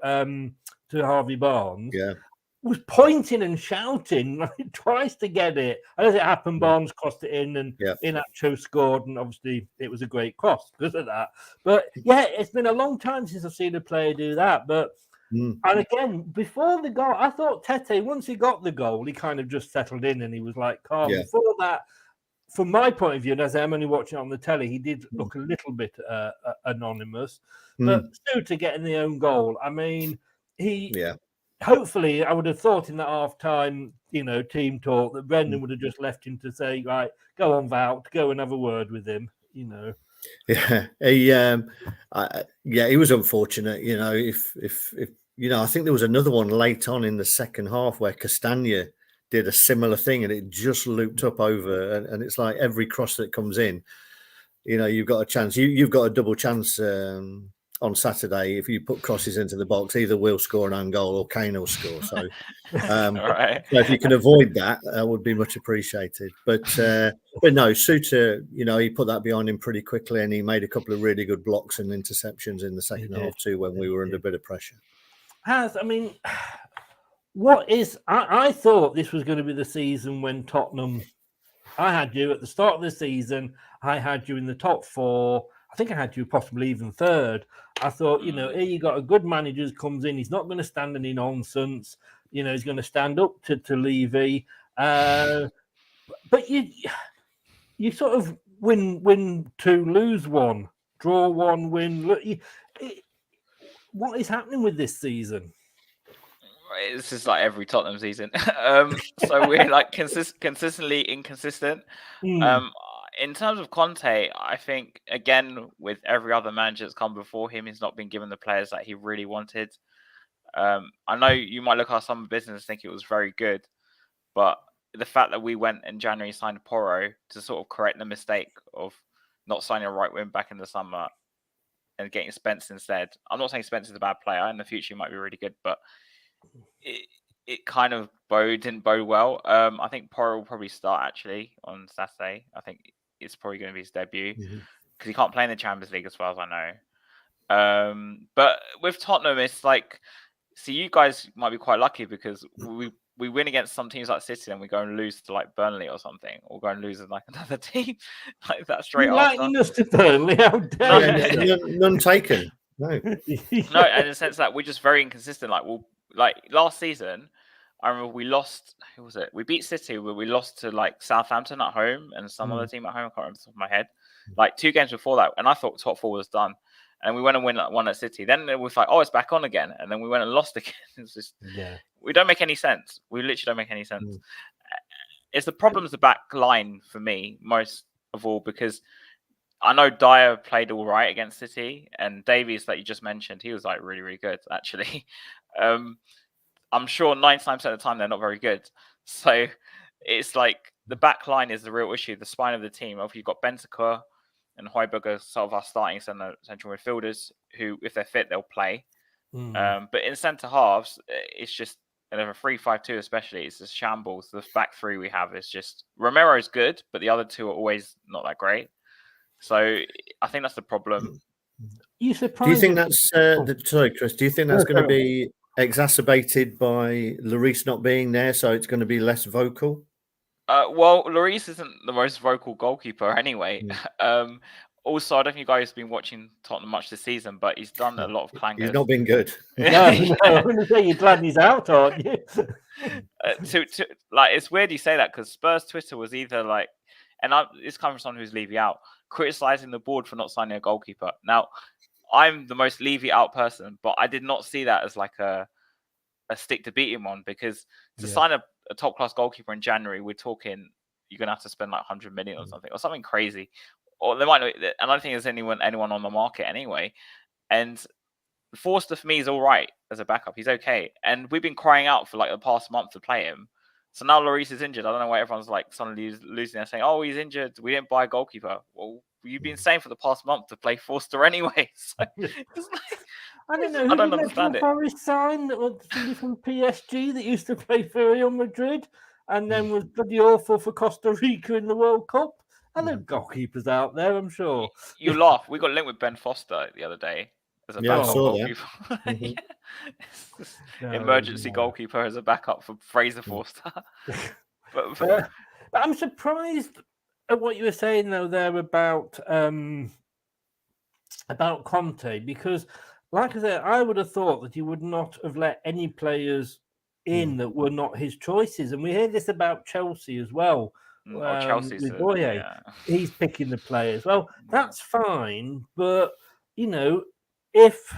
Harvey Barnes. Yeah. Was pointing and shouting like tries to get it. As it happened, Barnes crossed it in, and Inacho scored, and obviously it was a great cross because of that. But yeah, it's been a long time since I've seen a player do that. But and again, before the goal, I thought Tete, once he got the goal, he kind of just settled in and he was like calm. Yeah. Before that, from my point of view, and as I'm only watching it on the telly, he did look a little bit anonymous. But Suter getting the own goal, I mean, hopefully, I would have thought in that half-time, team talk that Brendan would have just left him to say, right, go on, Wout, go and have a word with him, Yeah, he was unfortunate. If I think there was another one late on in the second half where Castagna did a similar thing and it just looped up over, and it's like every cross that comes in, you've got a chance. You've got a double chance. On Saturday, if you put crosses into the box, either we'll score an own goal or Kane will score. So, right. So if you can avoid that, that would be much appreciated. But no, Suter, he put that behind him pretty quickly, and he made a couple of really good blocks and interceptions in the second half too when we were under a bit of pressure. I thought this was going to be the season when Tottenham. I had you at the start of the season. I had you in the top 4. I think I had you possibly even third. I thought, here you got a good manager who comes in. He's not going to stand any nonsense. He's going to stand up to Levy. But you sort of win 2, lose 1, draw 1, win. Look, what is happening with this season? This is like every Tottenham season. So we're like consistently inconsistent. In terms of Conte, I think, again, with every other manager that's come before him, he's not been given the players that he really wanted. I know you might look at some business and think it was very good, but the fact that we went in January, signed Porro to sort of correct the mistake of not signing a right wing back in the summer, and getting Spence instead. I'm not saying Spence is a bad player. In the future, he might be really good, but it kind of didn't bode well. I think Porro will probably start actually on Saturday. I think it's probably going to be his debut because he can't play in the Champions League as far as I know. But with Tottenham, it's like, see, you guys might be quite lucky because we win against some teams like City and we go and lose to like Burnley or something, or go and lose to like another team like that straight You're after. lightning us to Burnley, how dare you? None taken. No, no, and in the sense that we're just very inconsistent. Like last season, I remember we lost. Who was it? We beat City, but we lost to like Southampton at home and some other team at home. I can't remember off the top of my head. Like 2 games before that, and I thought top 4 was done. And we went and win one at City. Then it was like, oh, it's back on again. And then we went and lost again. It's just, we don't make any sense. We literally don't make any sense. It's the problem's the back line for me, most of all, because I know Dyer played all right against City, and Davies that you just mentioned, he was like really, really good, actually. I'm sure 99% of the time they're not very good. So it's like the back line is the real issue, the spine of the team. If you've got Bentancur and Højbjerg are sort of our starting central midfielders who, if they're fit, they'll play. But in centre halves, it's just, and a 3-5-2 especially, it's just shambles. The back three we have is just, Romero's good, but the other two are always not that great. So I think that's the problem. You surprised? Do you think that's sorry, Chris? Do you think that's going to be exacerbated by Lloris not being there, so it's going to be less vocal? Well, Lloris isn't the most vocal goalkeeper anyway. Also, I don't think you guys have been watching Tottenham much this season, but he's done a lot of clangers. He's not been good. No, I'm going to say you're glad he's out, aren't you? Like, it's weird you say that because Spurs Twitter was either like, and it's coming from someone who's Levy out, criticizing the board for not signing a goalkeeper. Now, I'm the most Levy out person, but I did not see that as like a stick to beat him on, because to sign a top class goalkeeper in January, we're talking you're gonna have to spend like 100 million or something crazy, or they might not. I don't think there's anyone on the market anyway. And Forster for me is all right as a backup. He's okay, and we've been crying out for like the past month to play him. So now Lloris is injured. I don't know why everyone's like suddenly losing their saying, "Oh, he's injured. We didn't buy a goalkeeper." Well, you've been saying for the past month to play Forster anyway. So it's like, I don't know. I don't understand it. Forest sign that was somebody from PSG that used to play for Real Madrid and then was bloody awful for Costa Rica in the World Cup. And there are goalkeepers out there, I'm sure. You laugh. We got linked with Ben Foster the other day as a backup goalkeeper. Emergency goalkeeper as a backup for Fraser Forster. but I'm surprised at what you were saying though there about Conte, because like I said, I would have thought that he would not have let any players in that were not his choices. And we hear this about Chelsea as well. Chelsea's he's picking the players. Well, that's fine, but you know, if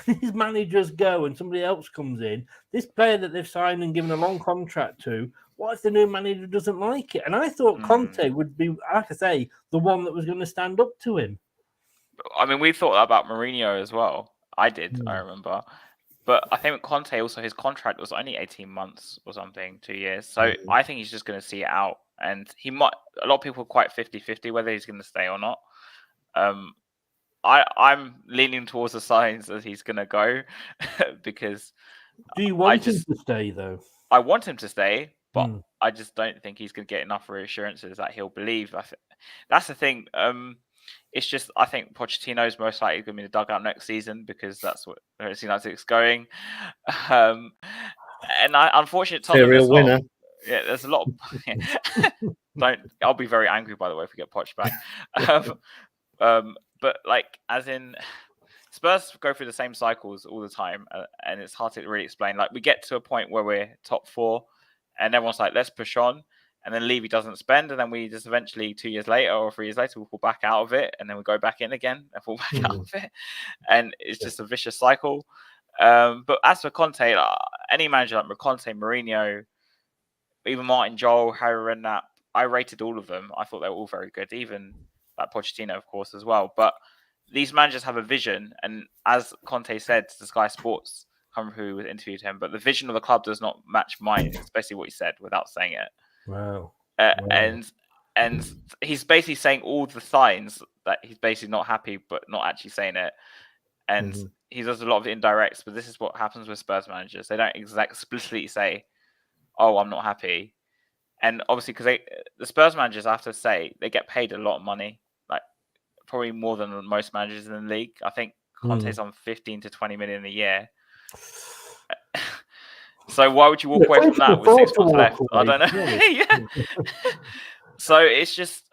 his managers go and somebody else comes in, this player that they've signed and given a long contract to, what if the new manager doesn't like it? And I thought Conte would be, like I say, the one that was going to stand up to him. I mean, we thought that about Mourinho as well. I did, I remember. But I think with Conte also, his contract was only 18 months or something, 2 years. So I think he's just going to see it out. And he might, a lot of people are quite 50-50 whether he's going to stay or not. I'm leaning towards the signs that he's going to go because. Do you want him to stay though? I want him to stay, but I just don't think he's going to get enough reassurances that he'll believe. That's the thing. It's just, I think Pochettino's most likely going to be in the dugout next season because that's what United's going. And unfortunately, serial winner. Yeah, there's a lot of. I'll be very angry, by the way, if we get Poch back. But like, as in, Spurs go through the same cycles all the time, and it's hard to really explain. Like, we get to a point where we're top 4, and everyone's like, let's push on. And then Levy doesn't spend, and then we just eventually 2 years later or 3 years later, we'll fall back out of it, and then we go back in again and fall back out of it. And it's just a vicious cycle. But as for Conte, any manager like Conte, Mourinho, even Martin Jol, Harry Redknapp, I rated all of them. I thought they were all very good, even like Pochettino, of course, as well. But these managers have a vision, and as Conte said to Sky Sports, who interviewed him, but the vision of the club does not match mine. It's basically what he said without saying it. Wow. And and he's basically saying all the signs that he's basically not happy, but not actually saying it. And he does a lot of indirects, but this is what happens with Spurs managers. They don't explicitly say, "Oh, I'm not happy." And obviously, because the Spurs managers, I have to say, they get paid a lot of money, like probably more than most managers in the league. I think Conte's on 15 to 20 million a year. So why would you walk away from that with 6 months left? I don't know. Yeah. So it's just,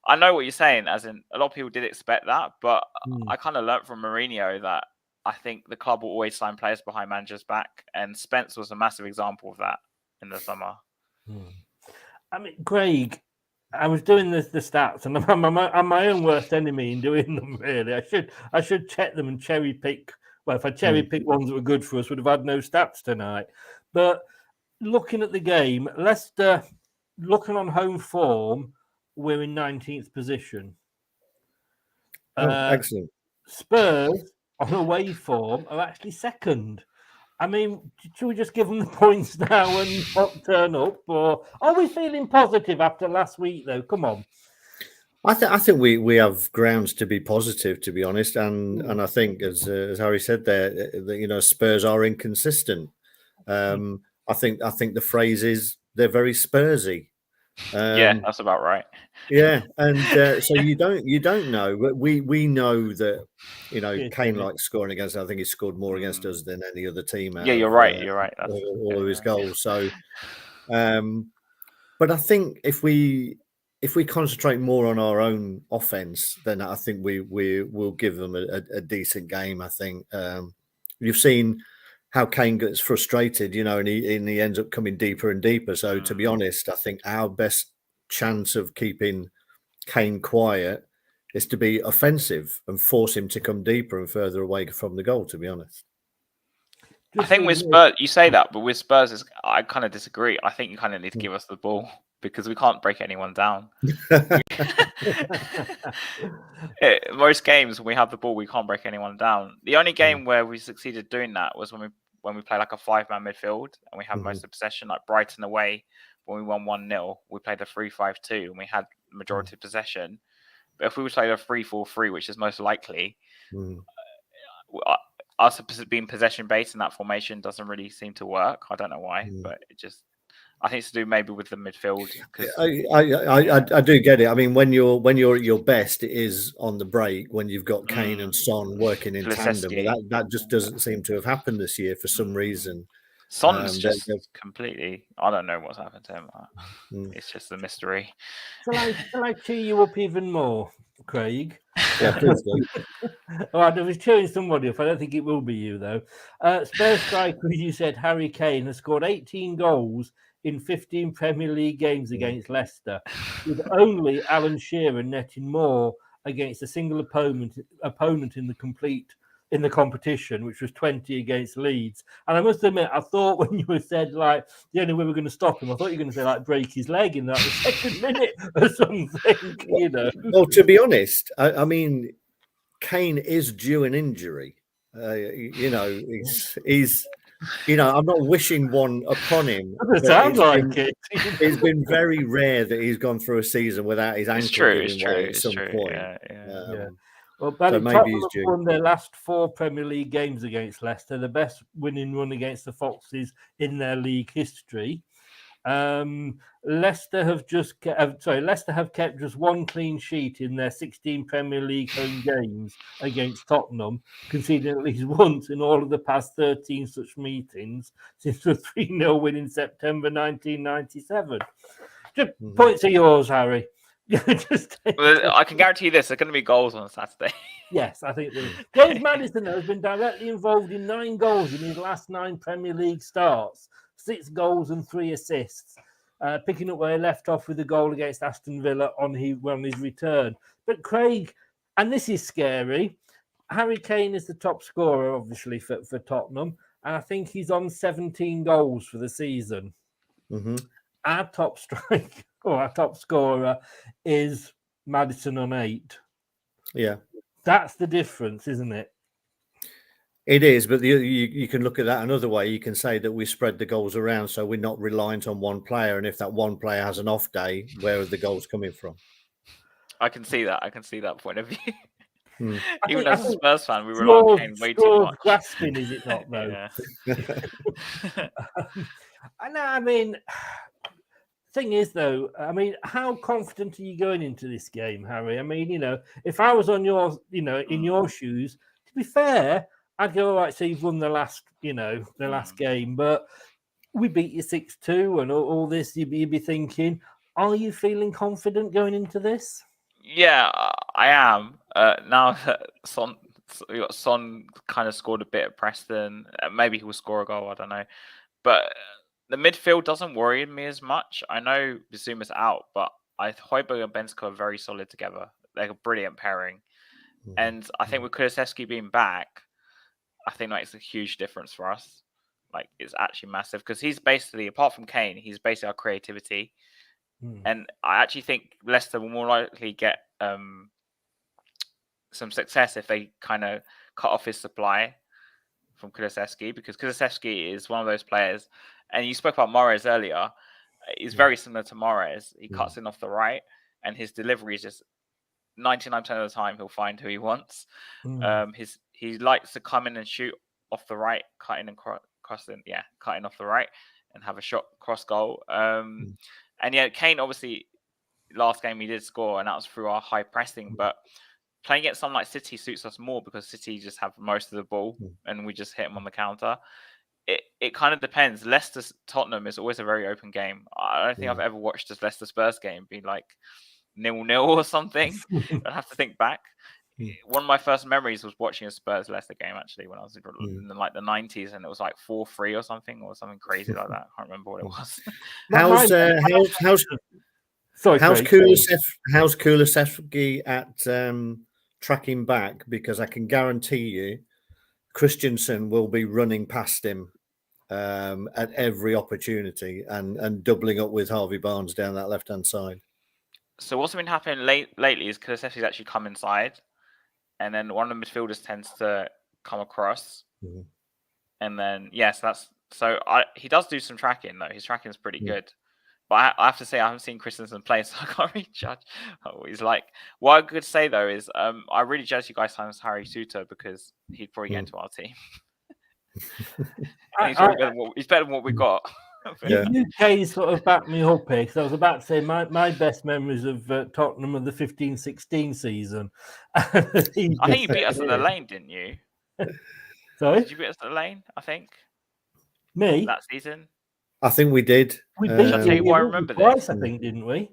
I know what you're saying, as in a lot of people did expect that, but I kind of learned from Mourinho that I think the club will always sign players behind managers' back, and Spence was a massive example of that in the summer. I mean, Craig, I was doing the stats, and I'm my own worst enemy in doing them. Really, I should check them and cherry pick. Well, if I cherry pick ones that were good for us, would have had no stats tonight. But looking at the game, Leicester, looking on home form, we're in 19th position. Excellent. Spurs on away form are actually second. I mean, should we just give them the points now and not turn up, or are we feeling positive after last week? Though, come on. I think we have grounds to be positive, to be honest, and I think as Harry said there, that, Spurs are inconsistent. I think the phrase is they're very Spursy. Yeah, that's about right. Yeah, and so you don't know, but we know that Kane likes scoring against us. I think he scored more against us than any other team. Yeah, you're right. You're right. All of his goals. So, but I think if we concentrate more on our own offense, then I think we will give them a decent game. I think you've seen how Kane gets frustrated, and he ends up coming deeper and deeper. So to be honest, I think our best chance of keeping Kane quiet is to be offensive and force him to come deeper and further away from the goal, to be honest. I think with Spurs, you say that, but with Spurs, I kind of disagree. I think you kind of need to give us the ball because we can't break anyone down. Most games, when we have the ball, we can't break anyone down. The only game where we succeeded doing that was when we play like a 5-man midfield and we have most of the possession, like Brighton away. When we won 1-0, we played a 3-5-2 and we had the majority of possession. But if we would play a 3-4-3, which is most likely, us being possession based in that formation doesn't really seem to work. I don't know why, but I think it's to do maybe with the midfield. I do get it. I mean, when you're at your best, it is on the break when you've got Kane and Son working in tandem. But that just doesn't seem to have happened this year for some reason. Son's just completely. I don't know what's happened to him. It's just a mystery. Shall I cheer you up even more, Craig? Yeah, please do. All right, I was cheering somebody up. I don't think it will be you, though. Spurs striker, as you said, Harry Kane, has scored 18 goals in 15 Premier League games against Leicester, with only Alan Shearer netting more against a single opponent in the competition, which was 20 against Leeds. And I must admit, I thought when you said like the only way we're going to stop him, I thought you were going to say like break his leg in like the second minute or something. Well, to be honest, I mean, Kane is due an injury. He's I'm not wishing one upon him. It sounds like it. It's been very rare that he's gone through a season without his ankle giving way at some point. Yeah. Well, Tottenham have won their last 4 Premier League games against Leicester, the best winning run against the Foxes in their league history. Leicester have kept just 1 clean sheet in their 16 Premier League home games against Tottenham, conceding at least once in all of the past 13 such meetings since the 3-0 win in September 1997. Just points are yours, Harry. I can guarantee you this: there are going to be goals on Saturday. Yes, I think James Maddison has been directly involved in 9 goals in his last 9 Premier League starts, 6 goals and 3 assists, picking up where he left off with a goal against Aston Villa on his return. But Craig, and this is scary, Harry Kane is the top scorer, obviously, for Tottenham, and I think he's on 17 goals for the season. Our top striker, or our top scorer, is Maddison on 8. Yeah. That's the difference, isn't it? It is, but you can look at that another way. You can say that we spread the goals around, so we're not reliant on one player. And if that one player has an off day, where are the goals coming from? I can see that. I can see that point of view. I Even as a Spurs fan, we rely on Kane way too much. Grasping, is it not, though? I mean, thing is, though, I mean, how confident are you going into this game, Harry? I mean, if I was on your, in your shoes, to be fair, I'd go, all right, so you've won the last, the last game, but we beat you 6-2 and all this, you'd be thinking, are you feeling confident going into this? Yeah, I am. Now that Son kind of scored a bit at Preston, maybe he will score a goal, I don't know. But the midfield doesn't worry me as much. I know Bizuma's out, but Højbjerg and Bensko are very solid together. They're a brilliant pairing. And I think with Kulusevski being back, I think that makes a huge difference for us. Like, it's actually massive because he's basically, apart from Kane, he's basically our creativity. And I actually think Leicester will more likely get some success if they kind of cut off his supply from Kulusevski, because Kulusevski is one of those players. And you spoke about Morez earlier. He's very similar to Morez. He cuts in off the right, and his delivery is just 99% of the time he'll find who he wants. He likes to come in and shoot off the right, cutting off the right and have a shot cross goal. And yeah, Kane, obviously, last game he did score, and that was through our high pressing. But playing against someone like City suits us more because City just have most of the ball, and we just hit them on the counter. It kind of depends. Leicester Tottenham is always a very open game. I don't think I've ever watched this Leicester Spurs game be like 0-0 or something. I have to think back. One of my first memories was watching a Spurs Leicester game, actually, when I was in like the 90s, and it was like 4-3 or something crazy like that. I can't remember what it was. How's Kulusevski at tracking back? Because I can guarantee you Christensen will be running past him at every opportunity and doubling up with Harvey Barnes down that left-hand side. So what's been happening lately is Kulusevski's actually come inside, and then one of the midfielders tends to come across. And then, he does do some tracking, though. His tracking is pretty good. But I have to say, I haven't seen Christensen play, so I can't really judge what he's like. What I could say, though, is I really judge you guys times Harry Suter, because he'd probably get into our team. He's better than what we got. The UK sort of backed me up here, because I was about to say my best memories of Tottenham of the 15-16 season. I think you beat us at the Lane, didn't you? Sorry? Did you beat us at the Lane, I think? Me? That season? I think we did. We beat I'll tell you why I remember twice, this. I think, didn't we?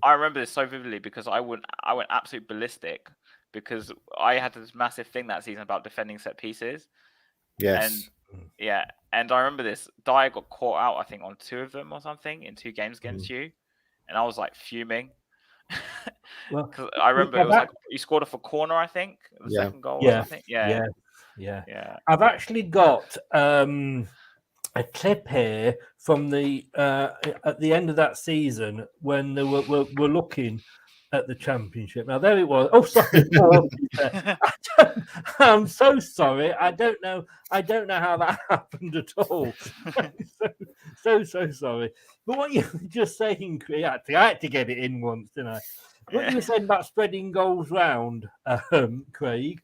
I remember this so vividly because I went absolute ballistic, because I had this massive thing that season about defending set pieces. Yes. And I remember this. Dyer got caught out, I think, on 2 of them or something in 2 games against you, and I was like fuming. Because I remember it was like you scored off a corner, I think, the second goal or something. Yeah. I've actually got a clip here from the at the end of that season when they were looking at the championship. Now there it was. Oh, sorry, I'm so sorry. I don't know how that happened at all. so sorry. But what you were just saying, I had to get it in once, didn't I? What you were saying about spreading goals round, Craig.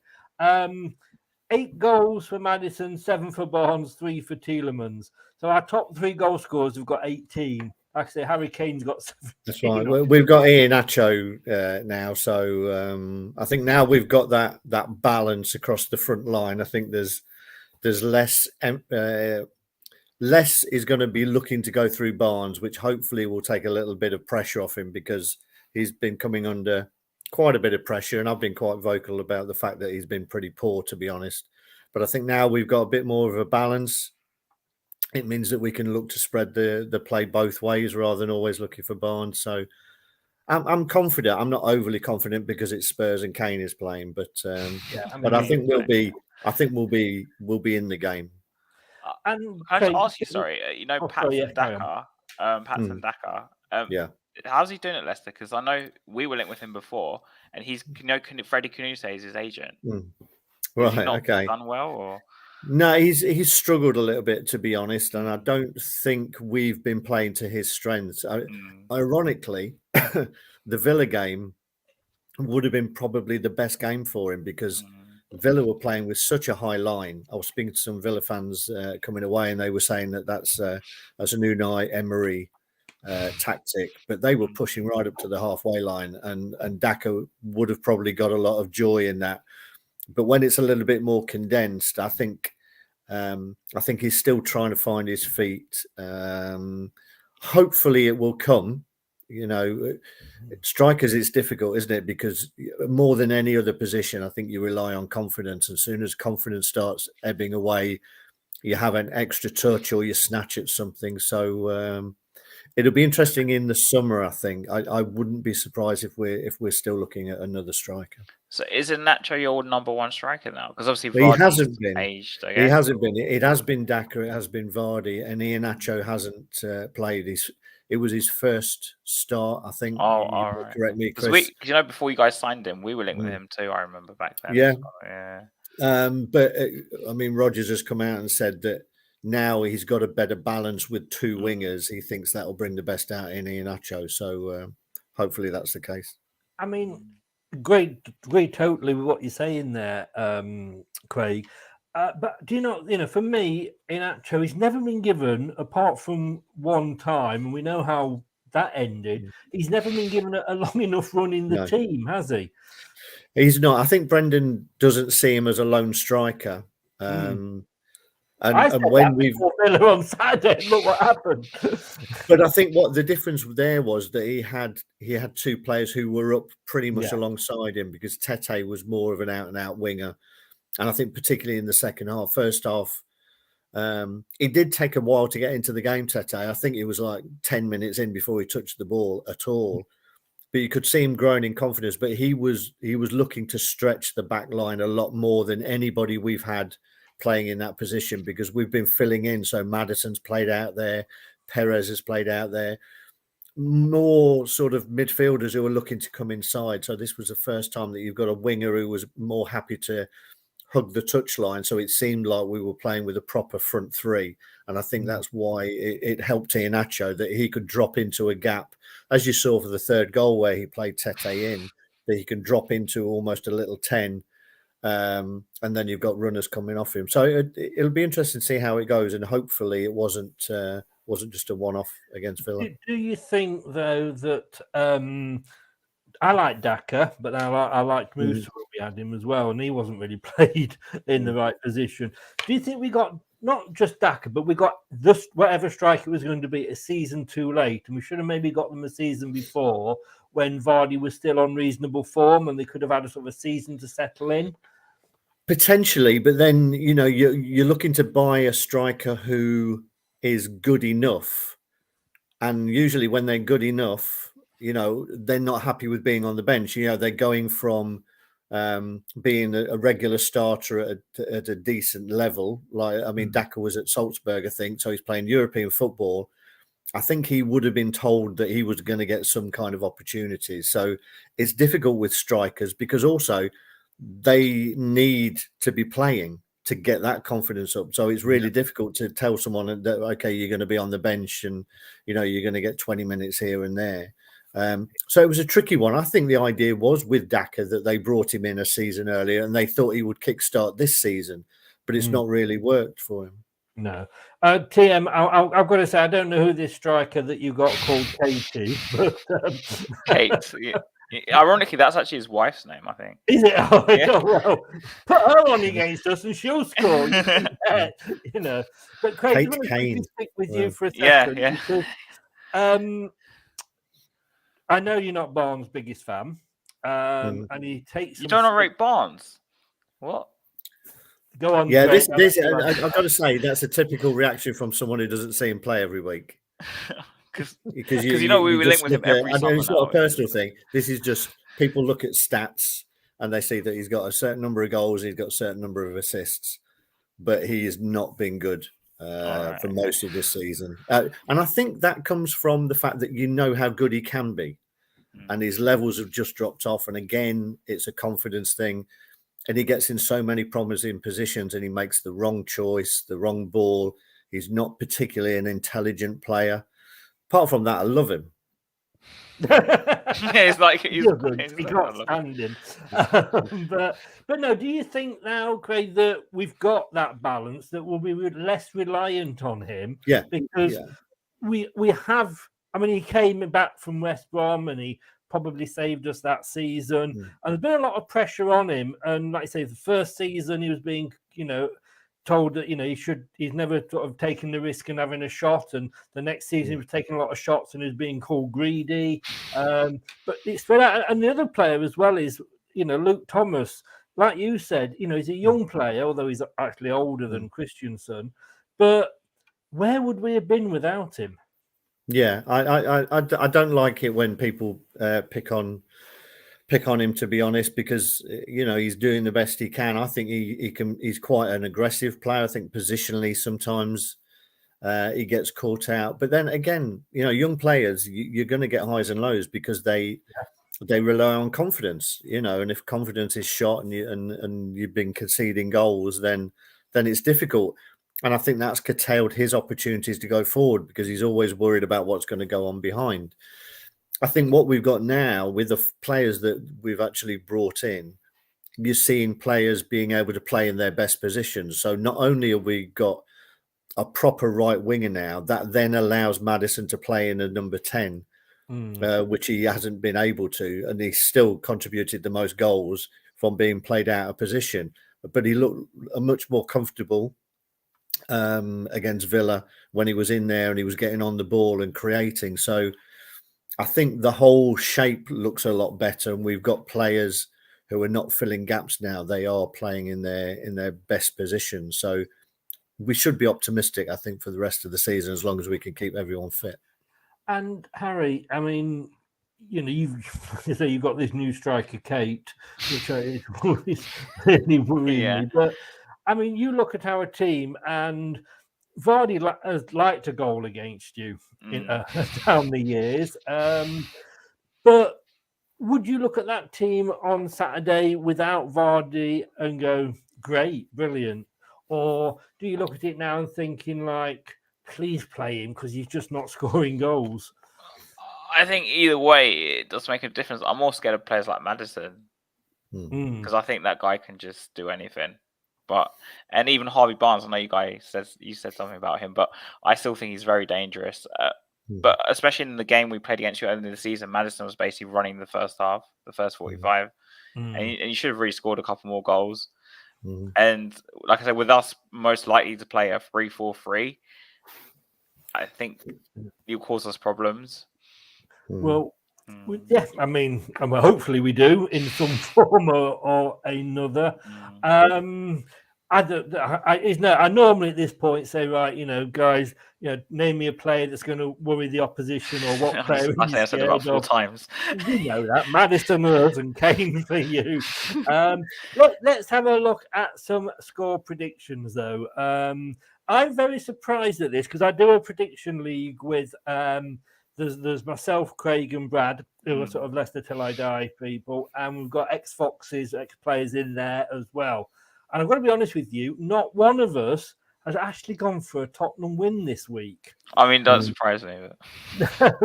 8 goals for Maddison, 7 for Barnes, 3 for Tielemans. So our top 3 goal scorers have got 18. Like I say, Harry Kane's got 17. That's right. We've got Iheanacho now, so I think now we've got that balance across the front line. I think there's less is going to be looking to go through Barnes, which hopefully will take a little bit of pressure off him, because he's been coming under quite a bit of pressure, and I've been quite vocal about the fact that he's been pretty poor, to be honest. But I think now we've got a bit more of a balance. It means that we can look to spread the play both ways rather than always looking for Barnes. So I'm confident. I'm not overly confident because it's Spurs and Kane is playing, but I think we'll be in the game. And can I just ask you? Sorry, Patson Daka. How's he doing at Leicester? Because I know we were linked with him before, and he's Freddie Canute is his agent. Has he Right. not Okay. done well, or No, he's struggled a little bit, to be honest, and I don't think we've been playing to his strengths. Ironically, the Villa game would have been probably the best game for him because Villa were playing with such a high line. I was speaking to some Villa fans coming away, and they were saying that's an Unai Emery tactic, but they were pushing right up to the halfway line, and Daka would have probably got a lot of joy in that. But when it's a little bit more condensed, I think he's still trying to find his feet. Hopefully, it will come. Strikers, it's difficult, isn't it? Because more than any other position, I think you rely on confidence. As soon as confidence starts ebbing away, you have an extra touch or you snatch at something. So it'll be interesting in the summer. I think I wouldn't be surprised if we're still looking at another striker. so isn't Nacho your number one striker now? Because obviously But he Vardy's hasn't been. aged. I He guess. hasn't been. It has been Daka. It has been Vardy, and Iheanacho hasn't played. It was his first start, I think. Oh, all right. Correct me, Because Chris. before you guys signed him, we were linked with him too. I remember back then. Yeah. Yeah. But I mean, Rodgers has come out and said that now he's got a better balance with two wingers. He thinks that will bring the best out in Iheanacho. So hopefully that's the case. I mean, great, totally with what you're saying there, Craig. But do you know, for me, Iheanacho, he's never been given, apart from one time, and we know how that ended, he's never been given a long enough run in the team, has he? He's not. I think Brendan doesn't see him as a lone striker. And when we've Villa on Saturday, look what happened. But I think what the difference there was that he had two players who were up pretty much alongside him, because Tete was more of an out and out winger. And I think particularly in the second half, first half, it did take a while to get into the game, Tete. I think it was like 10 minutes in before he touched the ball at all. But you could see him growing in confidence. But he was looking to stretch the back line a lot more than anybody we've had playing in that position, because we've been filling in. So Maddison's played out there, Perez has played out there. More sort of midfielders who are looking to come inside. So this was the first time that you've got a winger who was more happy to hug the touchline, so it seemed like we were playing with a proper front three, and I think that's why it helped Iheanacho that he could drop into a gap, as you saw for the third goal where he played Tete in, that he can drop into almost a little 10, and then you've got runners coming off him. So it'll be interesting to see how it goes, and hopefully it wasn't just a one-off against Villa. Do you think though that I like Daka, but I liked Musa when we had him as well, and he wasn't really played in the right position. Do you think we got not just Daka, but we got this whatever striker was going to be a season too late, and we should have maybe got them a season before when Vardy was still on reasonable form, and they could have had a sort of a season to settle in? Potentially, but then you're looking to buy a striker who is good enough, and usually when they're good enough, they're not happy with being on the bench. They're going from being a regular starter at a decent level. Daka was at Salzburg, I think, so he's playing European football. I think he would have been told that he was going to get some kind of opportunities. So it's difficult with strikers because also they need to be playing to get that confidence up. So it's really difficult to tell someone that, okay, you're going to be on the bench and, you're going to get 20 minutes here and there. So it was a tricky one. I think the idea was with Daka that they brought him in a season earlier and they thought he would kickstart this season, but it's not really worked for him. No. TM, I've got to say, I don't know who this striker that you got called Katie, but Kate. Ironically, that's actually his wife's name, I think. Is it? Oh, yeah. Well, put her on against us and she'll score. But Craig, Kate Kane. Stick with you for a second. Yeah. Because, I know you're not Barnes' biggest fan, and he takes. You don't rate Barnes? What? Go on. Yeah, Craig. I've got to say that's a typical reaction from someone who doesn't see him play every week. Because we were linked with him every summer. It's not a personal thing. This is just people look at stats and they see that he's got a certain number of goals, he's got a certain number of assists, but he has not been good for most of this season. And I think that comes from the fact that how good he can be. And his levels have just dropped off. And again, it's a confidence thing. and he gets in so many promising positions and he makes the wrong choice, the wrong ball. He's not particularly an intelligent player. Apart from that, I love him. It's like he can't stand him. But no, do you think now, Craig, that we've got that balance, that we'll be less reliant on him? Yeah, because we have. I mean, he came back from West Brom and he probably saved us that season. And there's been a lot of pressure on him. And like I say, the first season he was being, told that he's never sort of taken the risk in having a shot, and the next season he was taking a lot of shots and he was being called greedy. But it's spread out, and the other player as well is Luke Thomas. Like you said, he's a young player, although he's actually older than Christensen. But where would we have been without him? Yeah, I don't like it when people pick on him, to be honest, because he's doing the best he can. I think he's quite an aggressive player. I think positionally sometimes he gets caught out. But then again, young players, you're going to get highs and lows because they rely on confidence. And if confidence is shot and you've been conceding goals, then it's difficult. And I think that's curtailed his opportunities to go forward because he's always worried about what's going to go on behind. I think what we've got now with the players that we've actually brought in, you're seeing players being able to play in their best positions. So not only have we got a proper right winger now, that then allows Maddison to play in a number 10, which he hasn't been able to. And he still contributed the most goals from being played out of position. But he looked much more comfortable against Villa when he was in there and he was getting on the ball and creating. So I think the whole shape looks a lot better, and we've got players who are not filling gaps now. They are playing in their best position. So we should be optimistic, I think, for the rest of the season, as long as we can keep everyone fit. And Harry, I mean, you've got this new striker, Kate, which is really worrying me. But I mean, you look at our team, and Vardy has liked a goal against you down the years. But would you look at that team on Saturday without Vardy and go, great, brilliant? Or do you look at it now and thinking like, please play him because he's just not scoring goals? I think either way, it does make a difference. I'm more scared of players like Maddison because I think that guy can just do anything. And even Harvey Barnes, I know you said something about him, but I still think he's very dangerous. But especially in the game we played against you earlier in the season, Maddison was basically running the first half, the first 45, and you should have really scored a couple more goals. And like I said, with us most likely to play a 3-4-3, I think you'll cause us problems. Well, yeah, I mean, hopefully we do in some form or another. I normally at this point say, right, guys, name me a player that's going to worry the opposition or what player. I think I said about 4 times. You know that Maddison and Kane for you. Let's have a look at some score predictions, though. I'm very surprised at this because I do a prediction league with. There's myself, Craig, and Brad, who are sort of Leicester Till I Die people, and we've got ex-Foxes, ex-players in there as well. And I've got to be honest with you, not one of us has actually gone for a Tottenham win this week. I mean, that surprised me. But...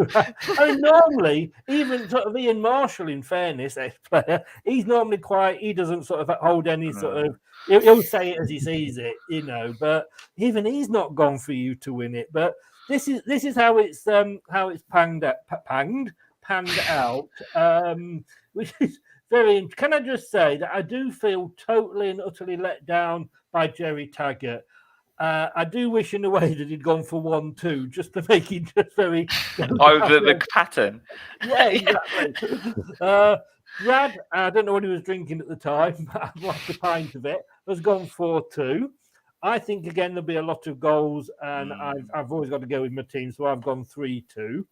I mean, normally, even sort of Ian Marshall, in fairness, ex-player, he's normally quiet. He doesn't sort of hold any sort of... He'll say it as he sees it, but even he's not gone for you to win it. But this is how it's panned out, which is very. Can I just say that I do feel totally and utterly let down by Jerry Taggart. I do wish in a way that he'd gone for 1-2 just to make it just very. The pattern. Yeah, exactly. Brad, I don't know what he was drinking at the time, but I've lost a pint of it. Has gone 4-2. I think again there'll be a lot of goals, and I've always got to go with my team, so I've gone 3-2.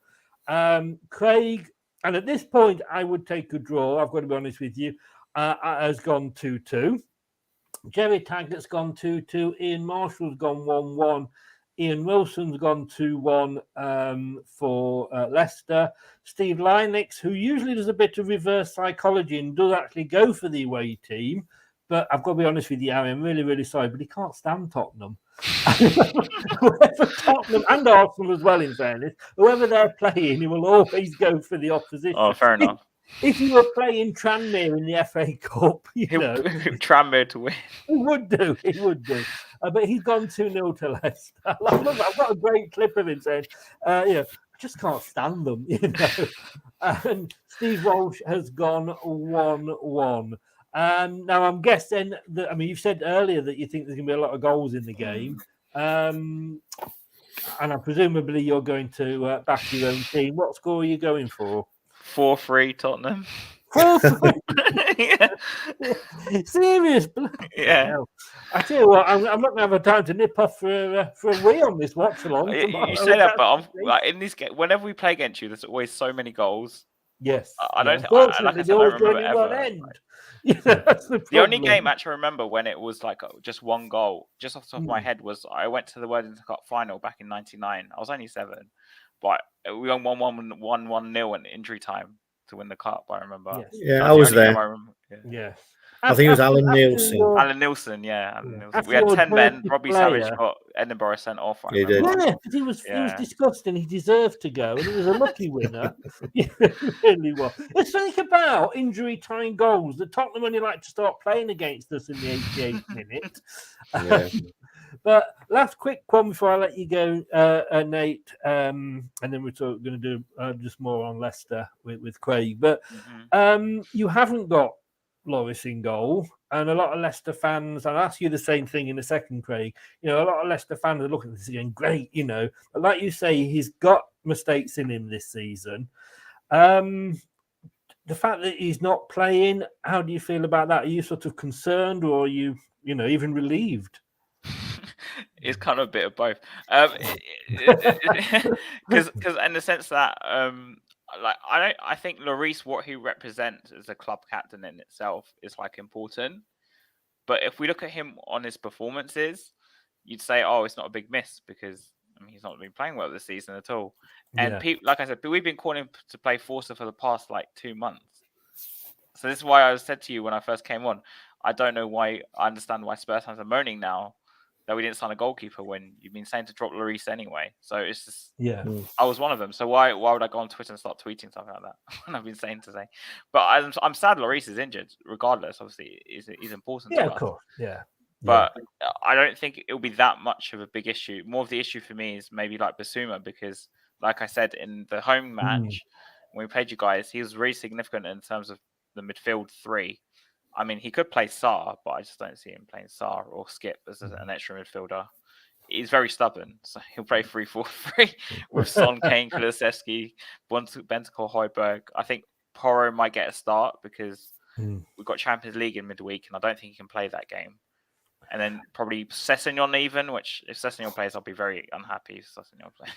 Craig, and at this point I would take a draw. I've got to be honest with you. Has gone 2-2. Jerry Taggart's gone 2-2. Ian Marshall's gone 1-1. Ian Wilson's gone 2-1 for Leicester. Steve Linux, who usually does a bit of reverse psychology and does actually go for the away team, But I've got to be honest with you, Harry, I'm really, really sorry, but he can't stand Tottenham. Whoever Tottenham and Arsenal as well, in fairness, whoever they're playing, he will always go for the opposition. Oh, fair enough. If you were playing Tranmere in the FA Cup, Tranmere to win. He would do. But he's gone 2-0 to Leicester. I've got a great clip of him saying, I just can't stand them, And Steve Walsh has gone 1-1. Now I'm guessing that, you've said earlier that you think there's going to be a lot of goals in the game. And presumably you're going to back your own team. What score are you going for? 4-3 Tottenham. 4-3? Serious? Yeah. I tell you what, I'm not going to have a time to nip off for a wee on this watch along. You say that, but I'm like in this game. Whenever we play against you, there's always so many goals. Yes, I don't. Like I said, I don't remember ever. That's the only game actually I remember when it was like just one goal, just off the top of my head, was I went to the Worthington Cup final back in '99. I was only 7, but we won 1-1 in injury time to win the cup. I remember. Yes. Yeah, I was there. Yeah. I think it was Alan Nielsen. Alan Nielsen, yeah. We had 10 men. Robbie Savage got Edinburgh sent off. He did. Yeah, but he was disgusting. He deserved to go, and he was a lucky winner. He really was. Let's think about injury time goals. The Tottenham only like to start playing against us in the 88th minute. Yeah. But last quick one before I let you go, Nate, and then we're going to do just more on Leicester with Craig. But you haven't got Lloris in goal, and a lot of Leicester fans, I'll ask you the same thing in a second, Craig. A lot of Leicester fans are looking at this again, great, but like you say, he's got mistakes in him this season. The fact that he's not playing, how do you feel about that? Are you sort of concerned, or are you, even relieved? It's kind of a bit of both, because in the sense that I think Lloris, what he represents as a club captain in itself is important. But if we look at him on his performances, you'd say, oh, it's not a big miss because he's not been playing well this season at all. And like I said, we've been calling him to play Forster for the past 2 months. So this is why I said to you when I first came on, I don't know why. I understand why Spurs fans are moaning now that we didn't sign a goalkeeper when you've been saying to drop Lloris anyway. So it's just, I was one of them. So why would I go on Twitter and start tweeting something like that when I've been saying to say? But I'm sad Lloris is injured. Regardless, obviously, he's important. Yeah, of course. Yeah. But I don't think it'll be that much of a big issue. More of the issue for me is maybe Basuma, because, like I said in the home match when we played you guys, he was really significant in terms of the midfield 3. He could play Sarr, but I just don't see him playing Sarr or Skip as an extra midfielder. He's very stubborn, so he'll play 3-4-3 with Son, Kane, Kulusevski, Bentancur, Højbjerg. I think Porro might get a start because we've got Champions League in midweek, and I don't think he can play that game. And then probably Sessegnon even, which if Sessegnon plays, I'll be very unhappy if Sessegnon plays.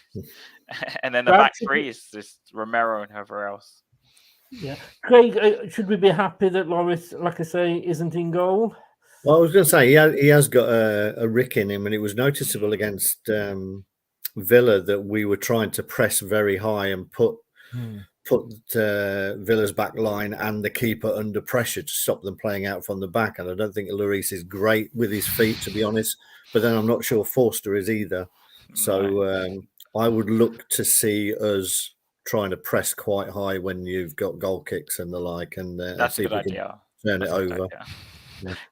And then the back 3 is just Romero and whoever else. Yeah, Craig, should we be happy that Lloris, like I say, isn't in goal? Well, I was going to say he has got a rick in him, and it was noticeable against Villa that we were trying to press very high and put Villa's back line and the keeper under pressure to stop them playing out from the back. And I don't think Lloris is great with his feet, to be honest. But then I'm not sure Forster is either. So I would look to see us trying to press quite high when you've got goal kicks and the like, and that's see a if good we can idea. turn it over.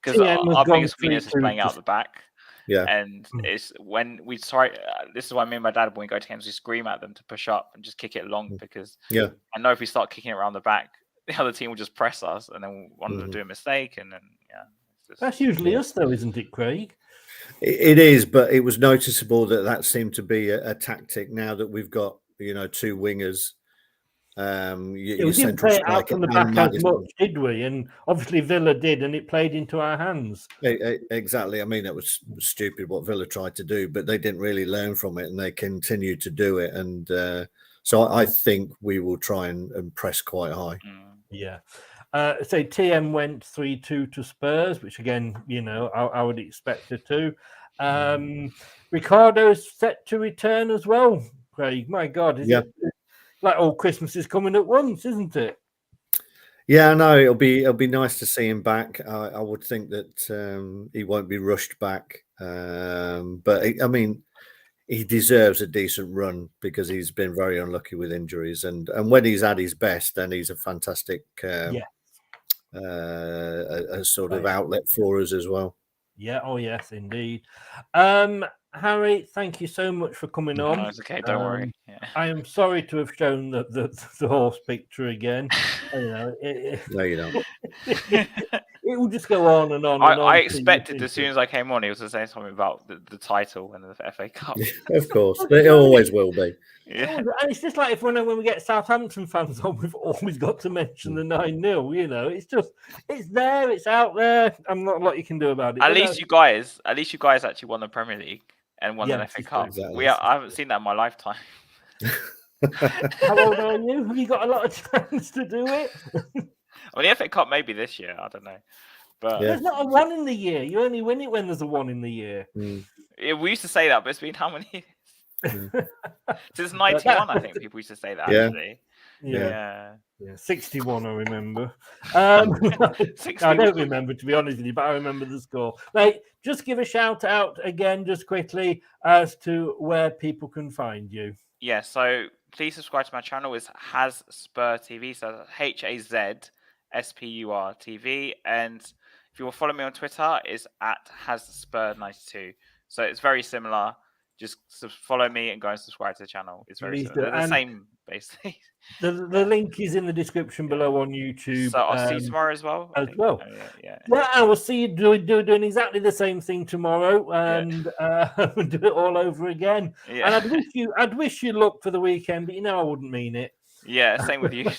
Because our biggest weakness is playing out the back. Yeah, and it's when we try. This is why me and my dad, when we go to games, we scream at them to push up and just kick it long, because I know if we start kicking it around the back, the other team will just press us, and then one of them do a mistake, and then that's usually us, though, isn't it, Craig? It is, but it was noticeable that seemed to be a tactic now that we've got 2 wingers. We didn't play it out from the back as much, did we? And obviously Villa did, and it played into our hands. Exactly. That was stupid what Villa tried to do, but they didn't really learn from it, and they continued to do it. And so I think we will try and press quite high. Yeah. So TM went 3-2 to Spurs, which again, I would expect it to. Ricardo's set to return as well, Craig. My God, it like all Christmas is coming at once, isn't it? Yeah, no, it'll be nice to see him back. I would think that he won't be rushed back, but I mean, he deserves a decent run because he's been very unlucky with injuries, and when he's at his best, then he's a fantastic a sort of outlet for us as well. Yeah, oh yes, indeed. Harry, thank you so much for coming on. No, it's okay, don't worry. Yeah. I am sorry to have shown the horse picture again. No, you don't. It will just go on and on. I expected as soon as I came on, he was to say something about the title and the FA Cup. Of course, it always will be. Yeah. And it's just like when we get Southampton fans on, we've always got to mention the 9-0. You know, it's there, it's out there. I'm not a lot you can do about it. At least you guys actually won the Premier League and won the FA Cup. Exactly. I haven't seen that in my lifetime. How old are you? Have you got a lot of chance to do it? Well, the FA Cup maybe this year. I don't know. But there's not a 1 in the year. You only win it when there's a 1 in the year. Yeah, we used to say that, but it's been how many years? Since 91, I think people used to say that. Actually. Yeah. 61, I remember. I don't remember, to be honest with you, but I remember the score. Like, just give a shout out again, just quickly, as to where people can find you. Yeah, so please subscribe to my channel. It's Hotspur TV, so HAZSPUR TV. And if you will follow me on Twitter, it's at Hotspur92. So it's very similar. Just follow me and go and subscribe to the channel. It's very similar. They're the same, basically. The link is in the description below on YouTube. So I'll see you tomorrow as well. Yeah, I will see you doing exactly the same thing tomorrow and do it all over again. Yeah. And I'd wish you luck for the weekend, but I wouldn't mean it. Yeah, same with you.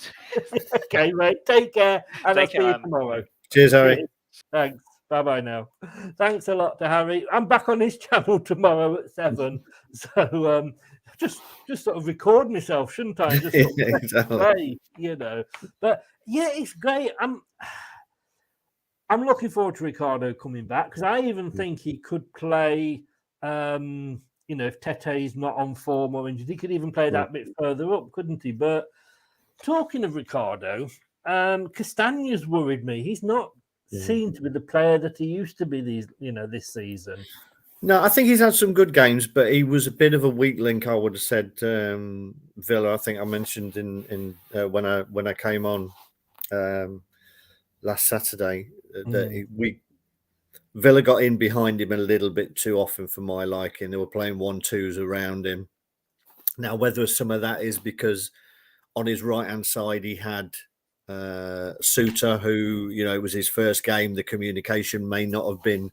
Okay, mate. Take care, and I'll see you tomorrow. Cheers, Harry. Thanks. Bye-bye now. Thanks a lot to Harry. I'm back on his channel tomorrow at 7. So just sort of record myself, shouldn't I? Just exactly. Play, But yeah, it's great. I'm looking forward to Ricardo coming back because I even think he could play if Tete's not on form or injured, he could even play that bit further up, couldn't he? But talking of Ricardo, Castagna's worried me. He's not seen to be the player that he used to be this season. No, I think he's had some good games, but he was a bit of a weak link, I would have said. Villa, I think I mentioned in when I came on last Saturday that Villa got in behind him a little bit too often for my liking. They were playing 1-2s around him. Now, whether some of that is because on his right-hand side he had Suter, who, it was his first game. The communication may not have been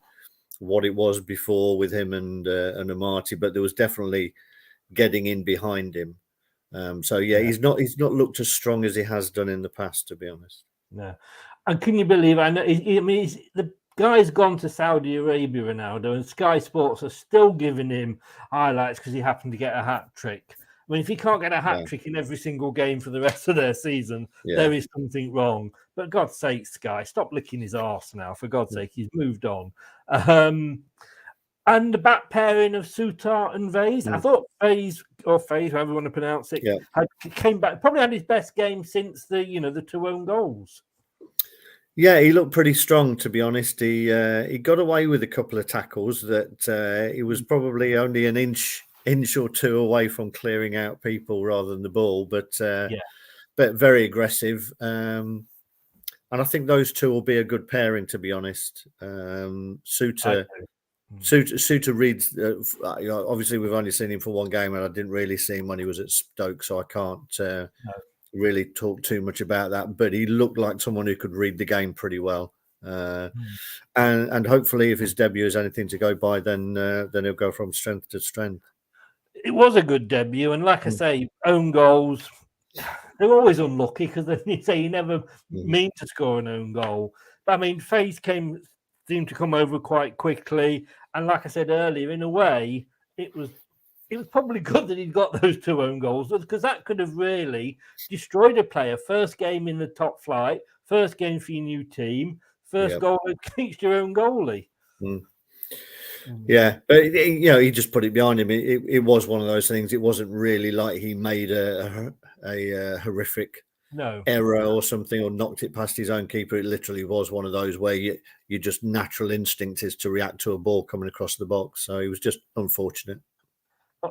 what it was before with him and Amati, but there was definitely getting in behind him. He's not looked as strong as he has done in the past, to be honest. No, and can you believe? I know. The guy's gone to Saudi Arabia, Ronaldo, and Sky Sports are still giving him highlights because he happened to get a hat trick. I mean, if he can't get a hat trick in every single game for the rest of their season, there is something wrong. But God's sake, Sky, stop licking his arse now. For God's sake, he's moved on. And the back pairing of Suter and Vase, I thought Vase, however you want to pronounce it, came back, probably had his best game since the 2 own goals. Yeah, he looked pretty strong, to be honest. He got away with a couple of tackles that he was probably only an inch or two away from clearing out people rather than the ball, but very aggressive. And I think those two will be a good pairing, to be honest. Suter reads. Obviously, we've only seen him for one game, and I didn't really see him when he was at Stoke, so I can't really talk too much about that. But he looked like someone who could read the game pretty well. And hopefully, if his debut is anything to go by, then he'll go from strength to strength. It was a good debut, and like I say, own goals, they're always unlucky because they say you never mean to score an own goal. But I mean, Faith seemed to come over quite quickly, and like I said earlier, in a way, it was probably good that he'd got those 2 own goals because that could have really destroyed a player. First game in the top flight, first game for your new team, first goal against your own goalie. Yeah, but he just put it behind him. It was one of those things. It wasn't really like he made a horrific No. error or something, or knocked it past his own keeper. It literally was one of those where you just natural instinct is to react to a ball coming across the box. So it was just unfortunate.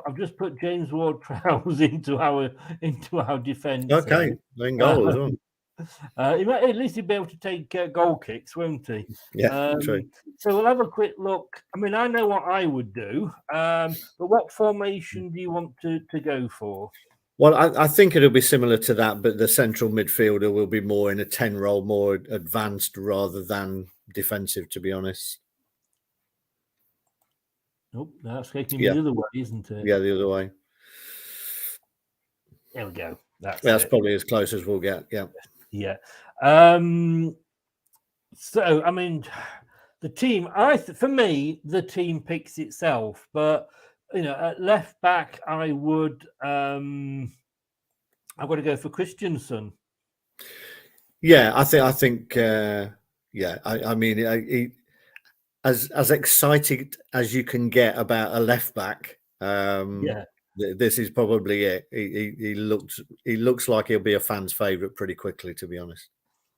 I've just put James Ward-Prowse into our defence. Okay, then goal as well. He might, at least he'll be able to take goal kicks, won't he? Yeah, true. So we'll have a quick look. I mean, I know what I would do, but what formation do you want to go for? Well, I think it'll be similar to that, but the central midfielder will be more in a 10 role, more advanced rather than defensive, to be honest. Nope, that's taking me the other way, isn't it? Yeah, the other way. There we go. That's probably as close as we'll get. Yeah. Yeah. So, I mean, the team, for me, the team picks itself. But, at left back, I would, I've got to go for Christensen. Yeah, I think, I mean, as excited as you can get about a left back, this is probably it. He looks like he'll be a fan's favourite pretty quickly, to be honest.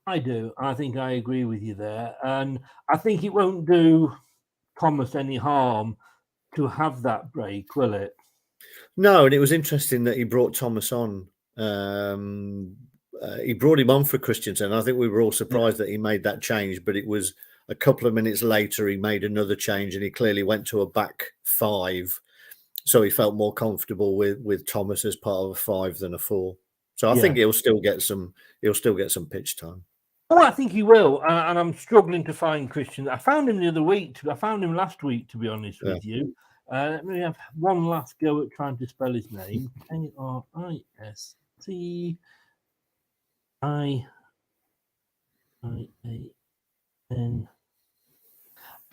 I do. I think I agree with you there. And I think it won't do Thomas any harm to have that break, will it? No, and it was interesting that he brought Thomas on. He brought him on for Christensen. I think we were all surprised that he made that change, but it was a couple of minutes later he made another change, and he clearly went to a back five. So he felt more comfortable with Thomas as part of a 5 than a 4. So I think he'll still get some pitch time. Oh, I think he will, and I'm struggling to find Christian. I found him the other week. I found him last week, to be honest with you. Let me have one last go at trying to spell his name. Christian.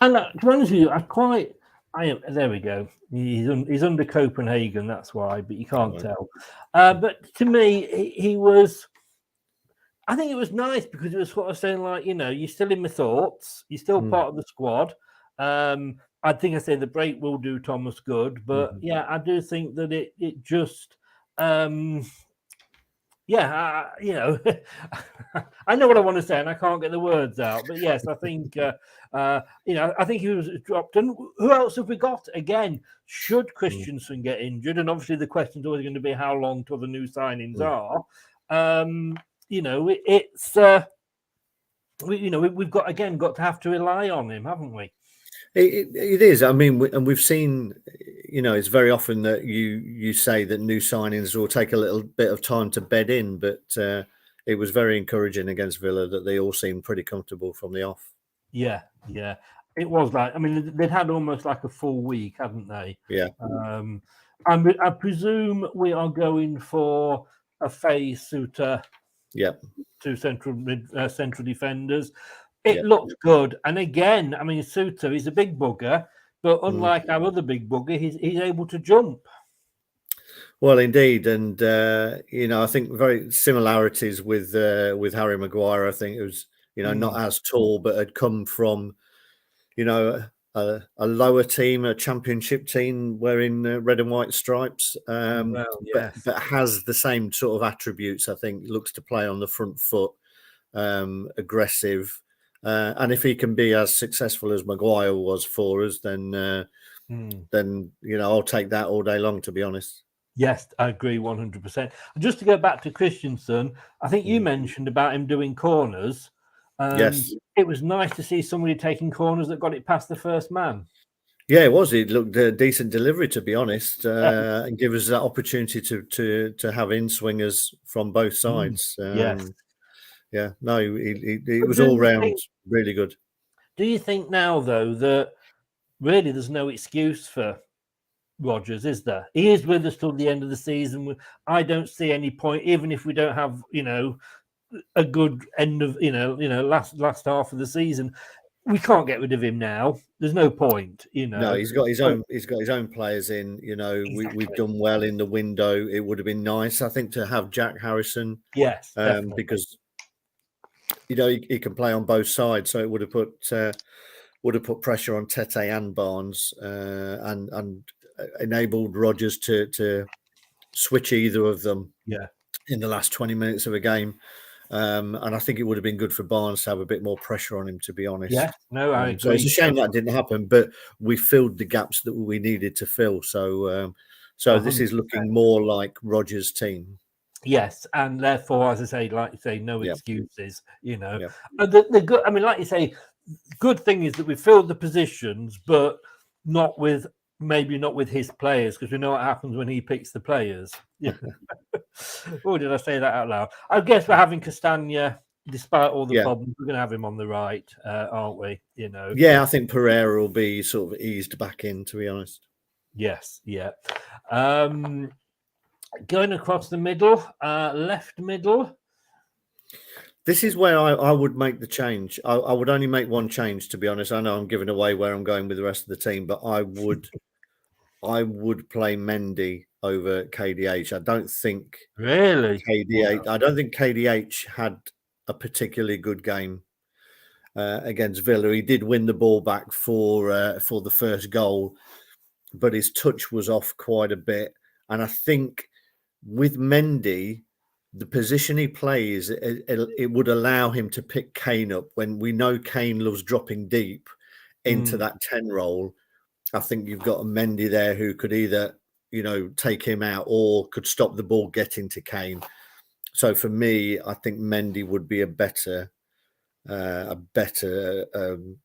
And to be honest with you, there we go. He's under Copenhagen, that's why, but you can't tell. But to me, he was. I think it was nice because it was sort of saying, like, you're still in my thoughts. You're still part of the squad. I think I said the break will do Thomas good, but I do think that it just. I know what I want to say, and I can't get the words out. But yes, I think I think he was dropped. And who else have we got? Again, should Christensen get injured? And obviously, the question is always going to be how long till the new signings are. We've got to have to rely on him, haven't we? It is. I mean, and we've seen, it's very often that you say that new signings will take a little bit of time to bed in, but it was very encouraging against Villa that they all seemed pretty comfortable from the off. Yeah. It was like, I mean, they'd had almost like a full week, hadn't they? Yeah. I presume we are going for a phase Suter. Yeah. 2 central defenders. It looked good. And again, I mean, Suter is a big bugger, but unlike our other big bugger, he's able to jump. Well, indeed. And, I think very similarities with Harry Maguire. I think it was, not as tall, but had come from, a lower team, a championship team wearing red and white stripes, but has the same sort of attributes. I think looks to play on the front foot, aggressive, and if he can be as successful as Maguire was for us, then I'll take that all day long, to be honest. Yes, I agree 100%. Just to go back to Christensen, I think you mentioned about him doing corners. Yes, it was nice to see somebody taking corners that got it past the first man. Yeah, it was. It looked a decent delivery, to be honest, and give us that opportunity to have in swingers from both sides. Yeah, no, it was all round really good. Do you think now, though, that really there's no excuse for Rodgers, is there? He is with us till the end of the season. I don't see any point, even if we don't have, a good end of last half of the season. We can't get rid of him now. There's no point, No, he's got his own players in. Exactly. We've done well in the window. It would have been nice, I think, to have Jack Harrison. Yes, because he can play on both sides, so it would have put pressure on Tete and Barnes, and enabled Rodgers to switch either of them. Yeah. in the last 20 minutes of a game. And I think it would have been good for Barnes to have a bit more pressure on him, to be honest. Yeah, no, I agree. So it's a shame that didn't happen, but we filled the gaps that we needed to fill. So this is looking more like Rodgers' team. Yes, and therefore, as I say, like you say, no excuses. And the good. I mean, like you say, good thing is that we filled the positions, but maybe not with his players, because we know what happens when he picks the players. Yeah. Oh, did I say that out loud? I guess we're having Castagna, despite all the problems, we're going to have him on the right, aren't we? Yeah, I think Pereira will be sort of eased back in, to be honest. Yes, yeah. Going across the middle, left middle. This is where I would make the change. I would only make one change, to be honest. I know I'm giving away where I'm going with the rest of the team, but I would play Mendy over KDH. I don't think KDH. I don't think KDH had a particularly good game against Villa. He did win the ball back for the first goal, but his touch was off quite a bit. And I think with Mendy, the position he plays, it would allow him to pick Kane up when we know Kane loves dropping deep into that 10 role. I think you've got a Mendy there who could either, take him out or could stop the ball getting to Kane. So for me, I think Mendy would be a better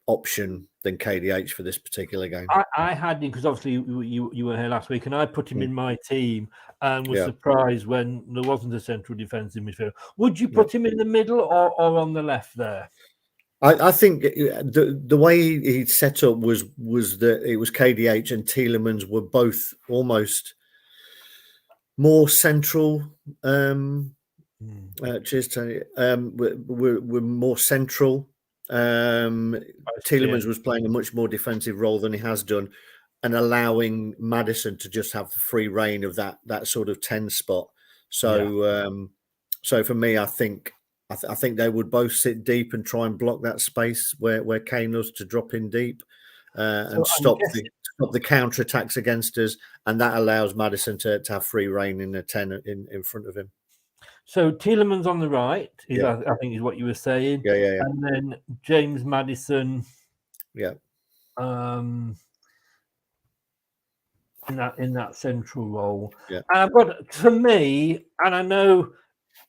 option than KDH for this particular game. I had him because obviously you were here last week, and I put him in my team and was surprised when there wasn't a central defensive midfielder. Would you put him in the middle or on the left there? I think the way he set up was that it was KDH and Tielemans were both almost more central. Cheers, Tony. We're more central. Tielemans was playing a much more defensive role than he has done, and allowing Maddison to just have the free reign of that sort of 10 spot. So, so for me, I think they would both sit deep and try and block that space where Kane was to drop in deep and stop the counter attacks against us, and that allows Maddison to have free reign in the 10 in front of him. So Tielemans on the right, I think is what you were saying. Yeah. And then James Maddison. Yeah. In that central role. Yeah. But for me, and I know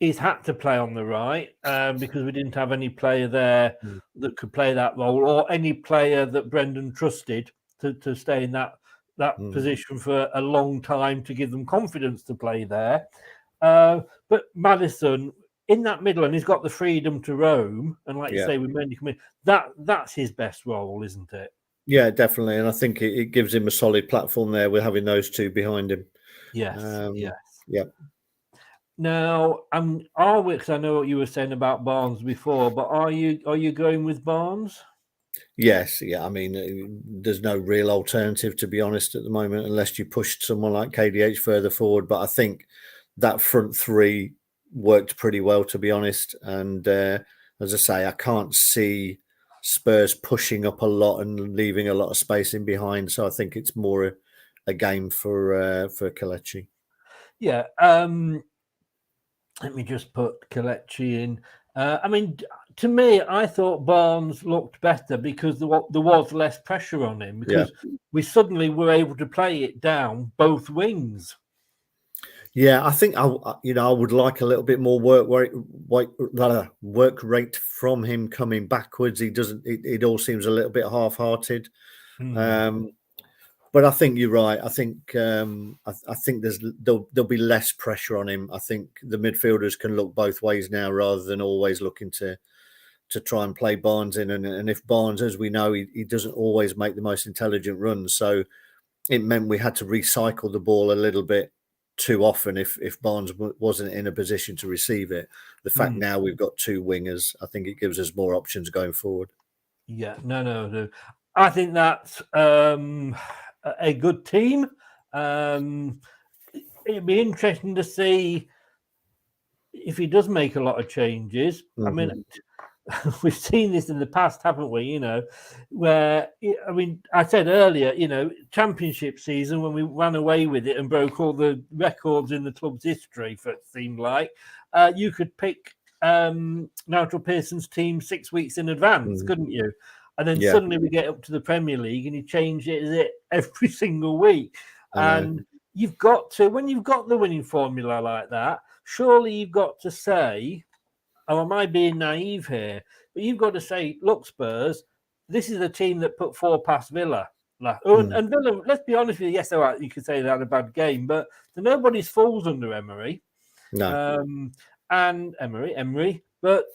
he's had to play on the right because we didn't have any player there that could play that role, or any player that Brendan trusted to stay in that position for a long time to give them confidence to play there. But Maddison in that middle, and he's got the freedom to roam, and like you say, with Mendy coming, that's his best role, isn't it? Yeah, definitely, and I think it gives him a solid platform there with having those two behind him. Yes, Yeah. Now, are we? Because I know what you were saying about Barnes before, but are you going with Barnes? Yes, yeah. I mean, there's no real alternative, to be honest, at the moment, unless you pushed someone like KDH further forward. But I think that front three worked pretty well, to be honest. And as I say, I can't see Spurs pushing up a lot and leaving a lot of space in behind. So I think it's more a game for Kelechi. Yeah. Let me just put Kelechi in. I mean, to me, I thought Barnes looked better because there was less pressure on him, because we suddenly were able to play it down both wings. Yeah, I think I would like a little bit more work rate from him coming backwards. He doesn't. It all seems a little bit half-hearted. But I think you're right. I think there'll be less pressure on him. I think the midfielders can look both ways now, rather than always looking to try and play Barnes in. And if Barnes, as we know, he doesn't always make the most intelligent runs, so it meant we had to recycle the ball a little bit too often if Barnes wasn't in a position to receive it. The fact now we've got two wingers, I think it gives us more options going forward. Yeah, no. I think that's a good team. It'd be interesting to see if he does make a lot of changes. I mean, we've seen this in the past, haven't we? Where I said earlier, Championship season when we ran away with it and broke all the records in the club's history. For it seemed like you could pick Nigel Pearson's team 6 weeks in advance, couldn't you? And then suddenly we get up to the Premier League and you change it every single week. And you've got to, when you've got the winning formula like that, surely you've got to say, oh, am I being naive here? But you've got to say, look, Spurs, this is a team that put 4 past Villa. And Villa, let's be honest with you, yes, all right, you could say they had a bad game, but nobody's fools under Emery. No. And Emery. But,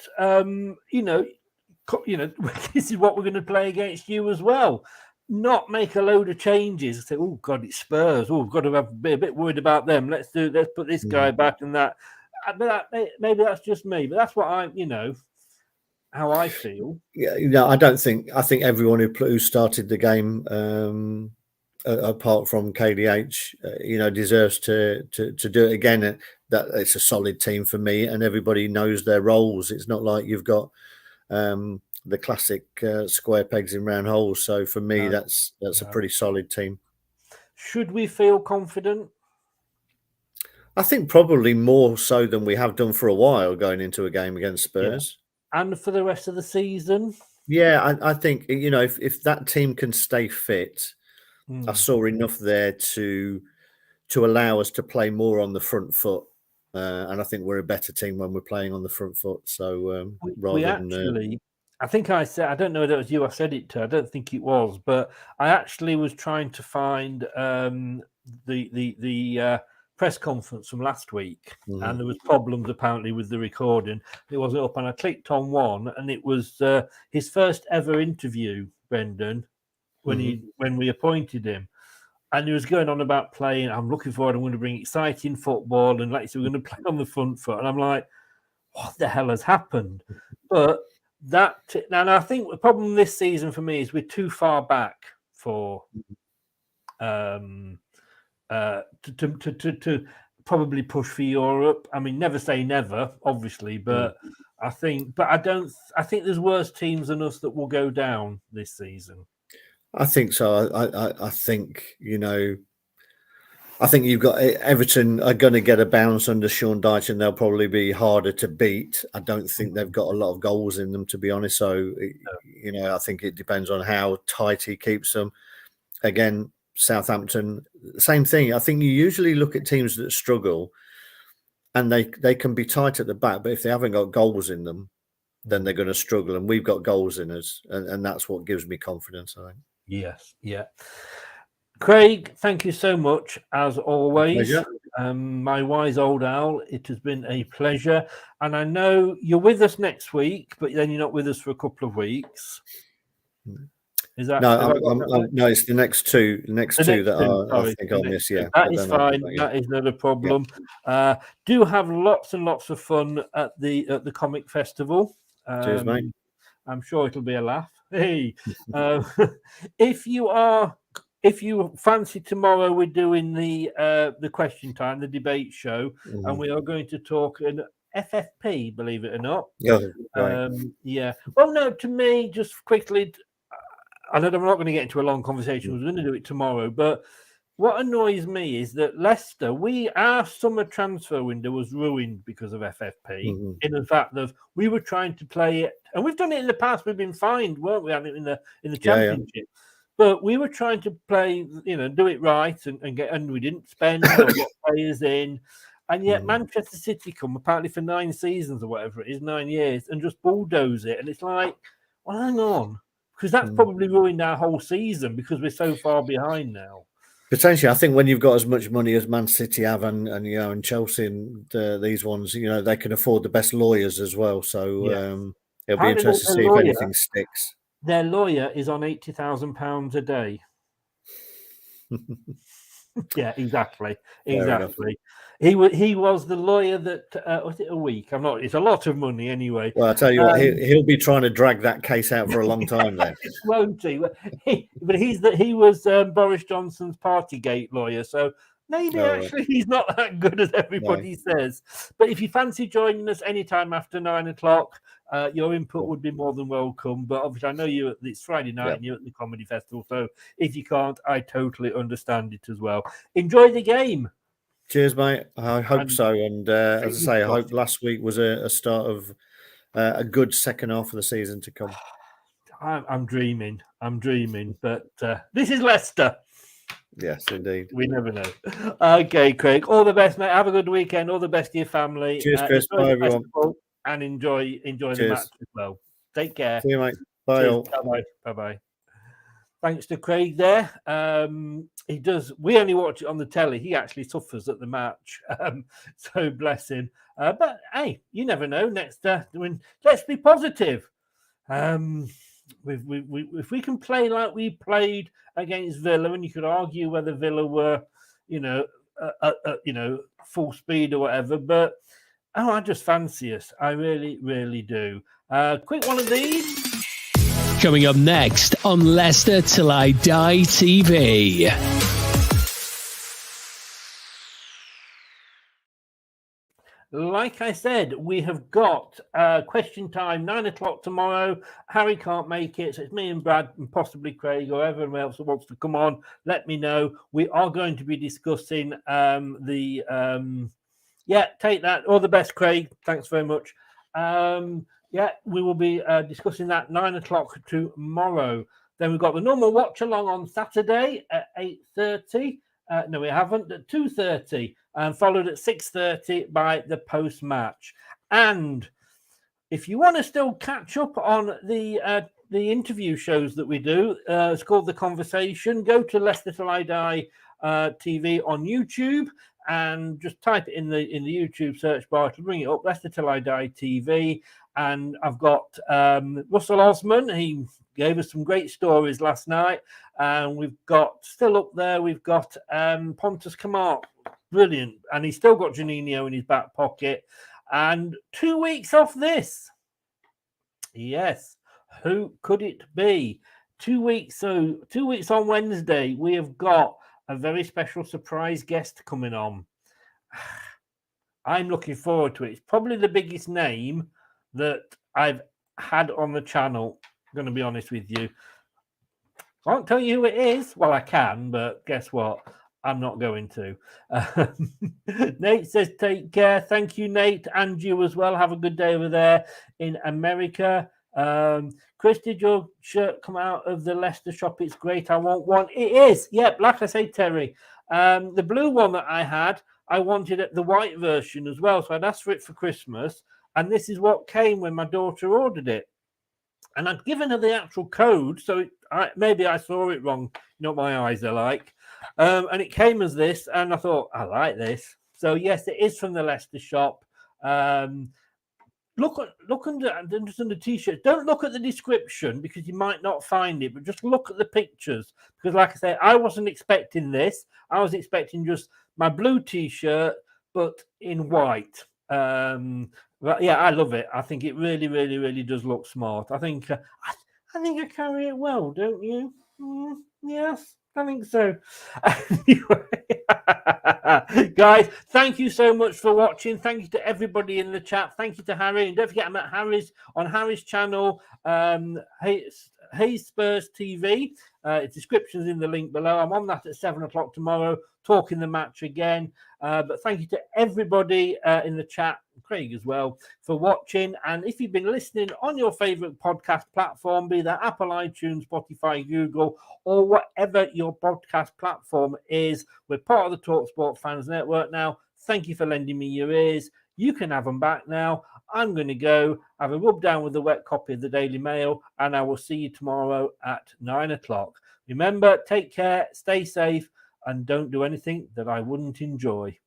this is what we're going to play against you as well. Not make a load of changes. Say, oh, God, it's Spurs. Oh, we've got to be a bit worried about them. Let's put this guy back and that. But maybe that's just me, but that's what how I feel. Yeah, I think everyone who started the game, apart from KDH, deserves to do it again. That it's a solid team for me, and everybody knows their roles. It's not like you've got the classic square pegs in round holes. So for me, that's a pretty solid team. Should we feel confident? I think probably more so than we have done for a while going into a game against Spurs. Yeah. And for the rest of the season? Yeah, I think, if that team can stay fit, I saw enough there to allow us to play more on the front foot. And I think we're a better team when we're playing on the front foot. So I think I said, I don't know if it was you I said it to, I don't think it was, but I actually was trying to find the press conference from last week, and there was problems apparently with the recording. It wasn't up, and I clicked on one, and it was his first ever interview, Brendan, when we appointed him, and he was going on about playing. I'm looking forward. I'm going to bring exciting football, and like you said, we're going to play on the front foot. And I'm like, what the hell has happened? But and I think the problem this season for me is we're too far back for. To probably push for Europe. I mean, never say never, obviously, but I think there's worse teams than us that will go down this season. I think so. I think you've got Everton are going to get a bounce under Sean Dyche, and they'll probably be harder to beat. I don't think they've got a lot of goals in them, to be honest. So, I think it depends on how tight he keeps them. Again, Southampton, same thing. I think you usually look at teams that struggle and they can be tight at the back, but if they haven't got goals in them, then they're going to struggle. And we've got goals in us, and that's what gives me confidence, I think. Yes, yeah. Craig, thank you so much, as always. My wise old owl, it has been a pleasure. And I know you're with us next week, but then you're not with us for a couple of weeks. Is that no? It's the next two that I think I'll miss. Yeah, that is fine. That is not a problem. Yeah. Do have lots and lots of fun at the comic festival. Cheers, mate. I'm sure it'll be a laugh. Hey, if you fancy tomorrow, we're doing the question time, the debate show, and we are going to talk in FFP. Believe it or not. Yeah. Right. Yeah. Well, no. To me, just quickly. I know I'm not going to get into a long conversation. We're going to do it tomorrow. But what annoys me is that Leicester, our summer transfer window was ruined because of FFP. In the fact that we were trying to play it, and we've done it in the past. We've been fined, weren't we? In the championship. Yeah. But we were trying to play, do it right and we didn't spend or get players in. And yet Manchester City come apparently for 9 seasons or whatever it is, 9 years, and just bulldoze it. And it's like, well, hang on. Because that's probably ruined our whole season because we're so far behind now. Potentially, I think when you've got as much money as Man City have and Chelsea and these ones, they can afford the best lawyers as well. So it'll be interesting to see if anything sticks. Their lawyer is on £80,000 a day. Yeah, exactly. He was the lawyer that was it a week? I'm not. It's a lot of money anyway. Well, I tell you what, he'll be trying to drag that case out for a long time then. Won't he? But he was Boris Johnson's Partygate lawyer, so Maybe actually he's not that good as everybody says. But if you fancy joining us anytime after 9 o'clock, your input would be more than welcome. But obviously, I know it's Friday night and you're at the comedy festival. So if you can't, I totally understand it as well. Enjoy the game. Cheers, mate. I hope so. And as I say, I hope last week was a start of a good second half of the season to come. I'm dreaming. But this is Leicester. Yes, indeed. We never know. Okay, Craig. All the best, mate. Have a good weekend. All the best to your family. Cheers, Chris. Bye, everyone. And enjoy the match as well. Take care. See you, mate. Bye. Bye-bye. Thanks to Craig there. He does. We only watch it on the telly. He actually suffers at the match. So bless him. But hey, you never know. Next, let's be positive. If we can play like we played against Villa, and you could argue whether Villa were, full speed or whatever, but I just fancy us. I really, really do. Quick one of these. Coming up next on Leicester Till I Die TV. Like I said, we have got question time, 9 o'clock tomorrow. Harry can't make it, so it's me and Brad and possibly Craig or everyone else who wants to come on. Let me know. We are going to be discussing take that. All the best, Craig. Thanks very much. We will be discussing that 9 o'clock tomorrow. Then we've got the normal watch along on Saturday at 8:30. No, we haven't. At 2:30. And followed at 6:30 by the post-match. And if you want to still catch up on the interview shows that we do, it's called The Conversation. Go to Leicester Till I Die TV on YouTube and just type it in the YouTube search bar to bring it up, Leicester Till I Die TV. And I've got Russell Osman. He gave us some great stories last night. And we've got, still up there, we've got Pontus Kamar. Brilliant. And he's still got Juninho in his back pocket. And 2 weeks off this. Yes. Who could it be? 2 weeks. So 2 weeks on Wednesday, we have got a very special surprise guest coming on. I'm looking forward to it. It's probably the biggest name that I've had on the channel. I'm going to be honest with you. I won't tell you who it is. Well, I can, but guess what? I'm not going to. Nate says, take care. Thank you, Nate. And you as well. Have a good day over there in America. Chris, did your shirt come out of the Leicester shop? It's great. I want one. It is. Yep. Like I say, Terry, the blue one that I had, I wanted the white version as well. So I'd asked for it for Christmas. And this is what came when my daughter ordered it. And I'd given her the actual code. So maybe I saw it wrong. You know what my eyes are like. And it came as this, and I thought, I like this. So, yes, it is from the Leicester shop. Look under the T-shirt. Don't look at the description because you might not find it, but just look at the pictures. Because, like I say, I wasn't expecting this. I was expecting just my blue T-shirt, but in white. But, yeah, I love it. I think it really, really, really does look smart. I think I carry it well, don't you? Yes. I think so. Anyway, guys, thank you so much for watching. Thank you to everybody in the chat. Thank you to Harry. And don't forget, I'm at Harry's channel, Hey Spurs TV. Description's in the link below. I'm on that at 7 o'clock tomorrow, talking the match again. But thank you to everybody in the chat, Craig as well, for watching. And if you've been listening on your favorite podcast platform, be that Apple, iTunes, Spotify, Google, or whatever your podcast platform is, we're part of the TalkSport Fans Network now. Thank you for lending me your ears. You can have them back now. I'm going to go have a rub down with the wet copy of the Daily Mail, and I will see you tomorrow at 9 o'clock. Remember, take care, stay safe, and don't do anything that I wouldn't enjoy.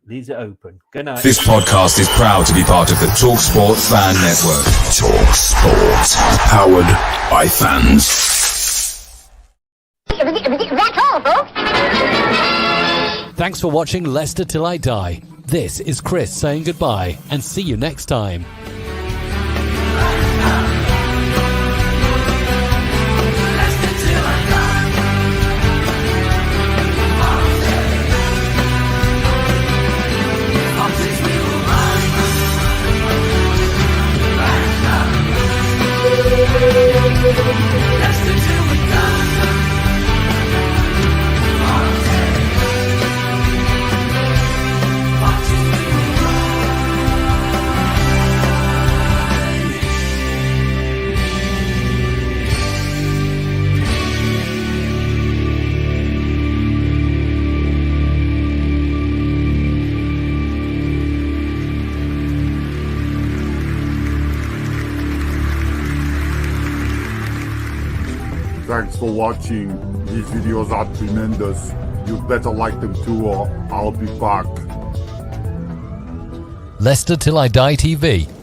Leaves it open. Good night. This podcast is proud to be part of the TalkSport Fan Network. TalkSport. Powered by fans. That's all, folks. Thanks for watching Leicester Till I Die. This is Chris saying goodbye and see you next time. for watching. These videos are tremendous. You better like them too, or I'll be back. Leicester Till I Die TV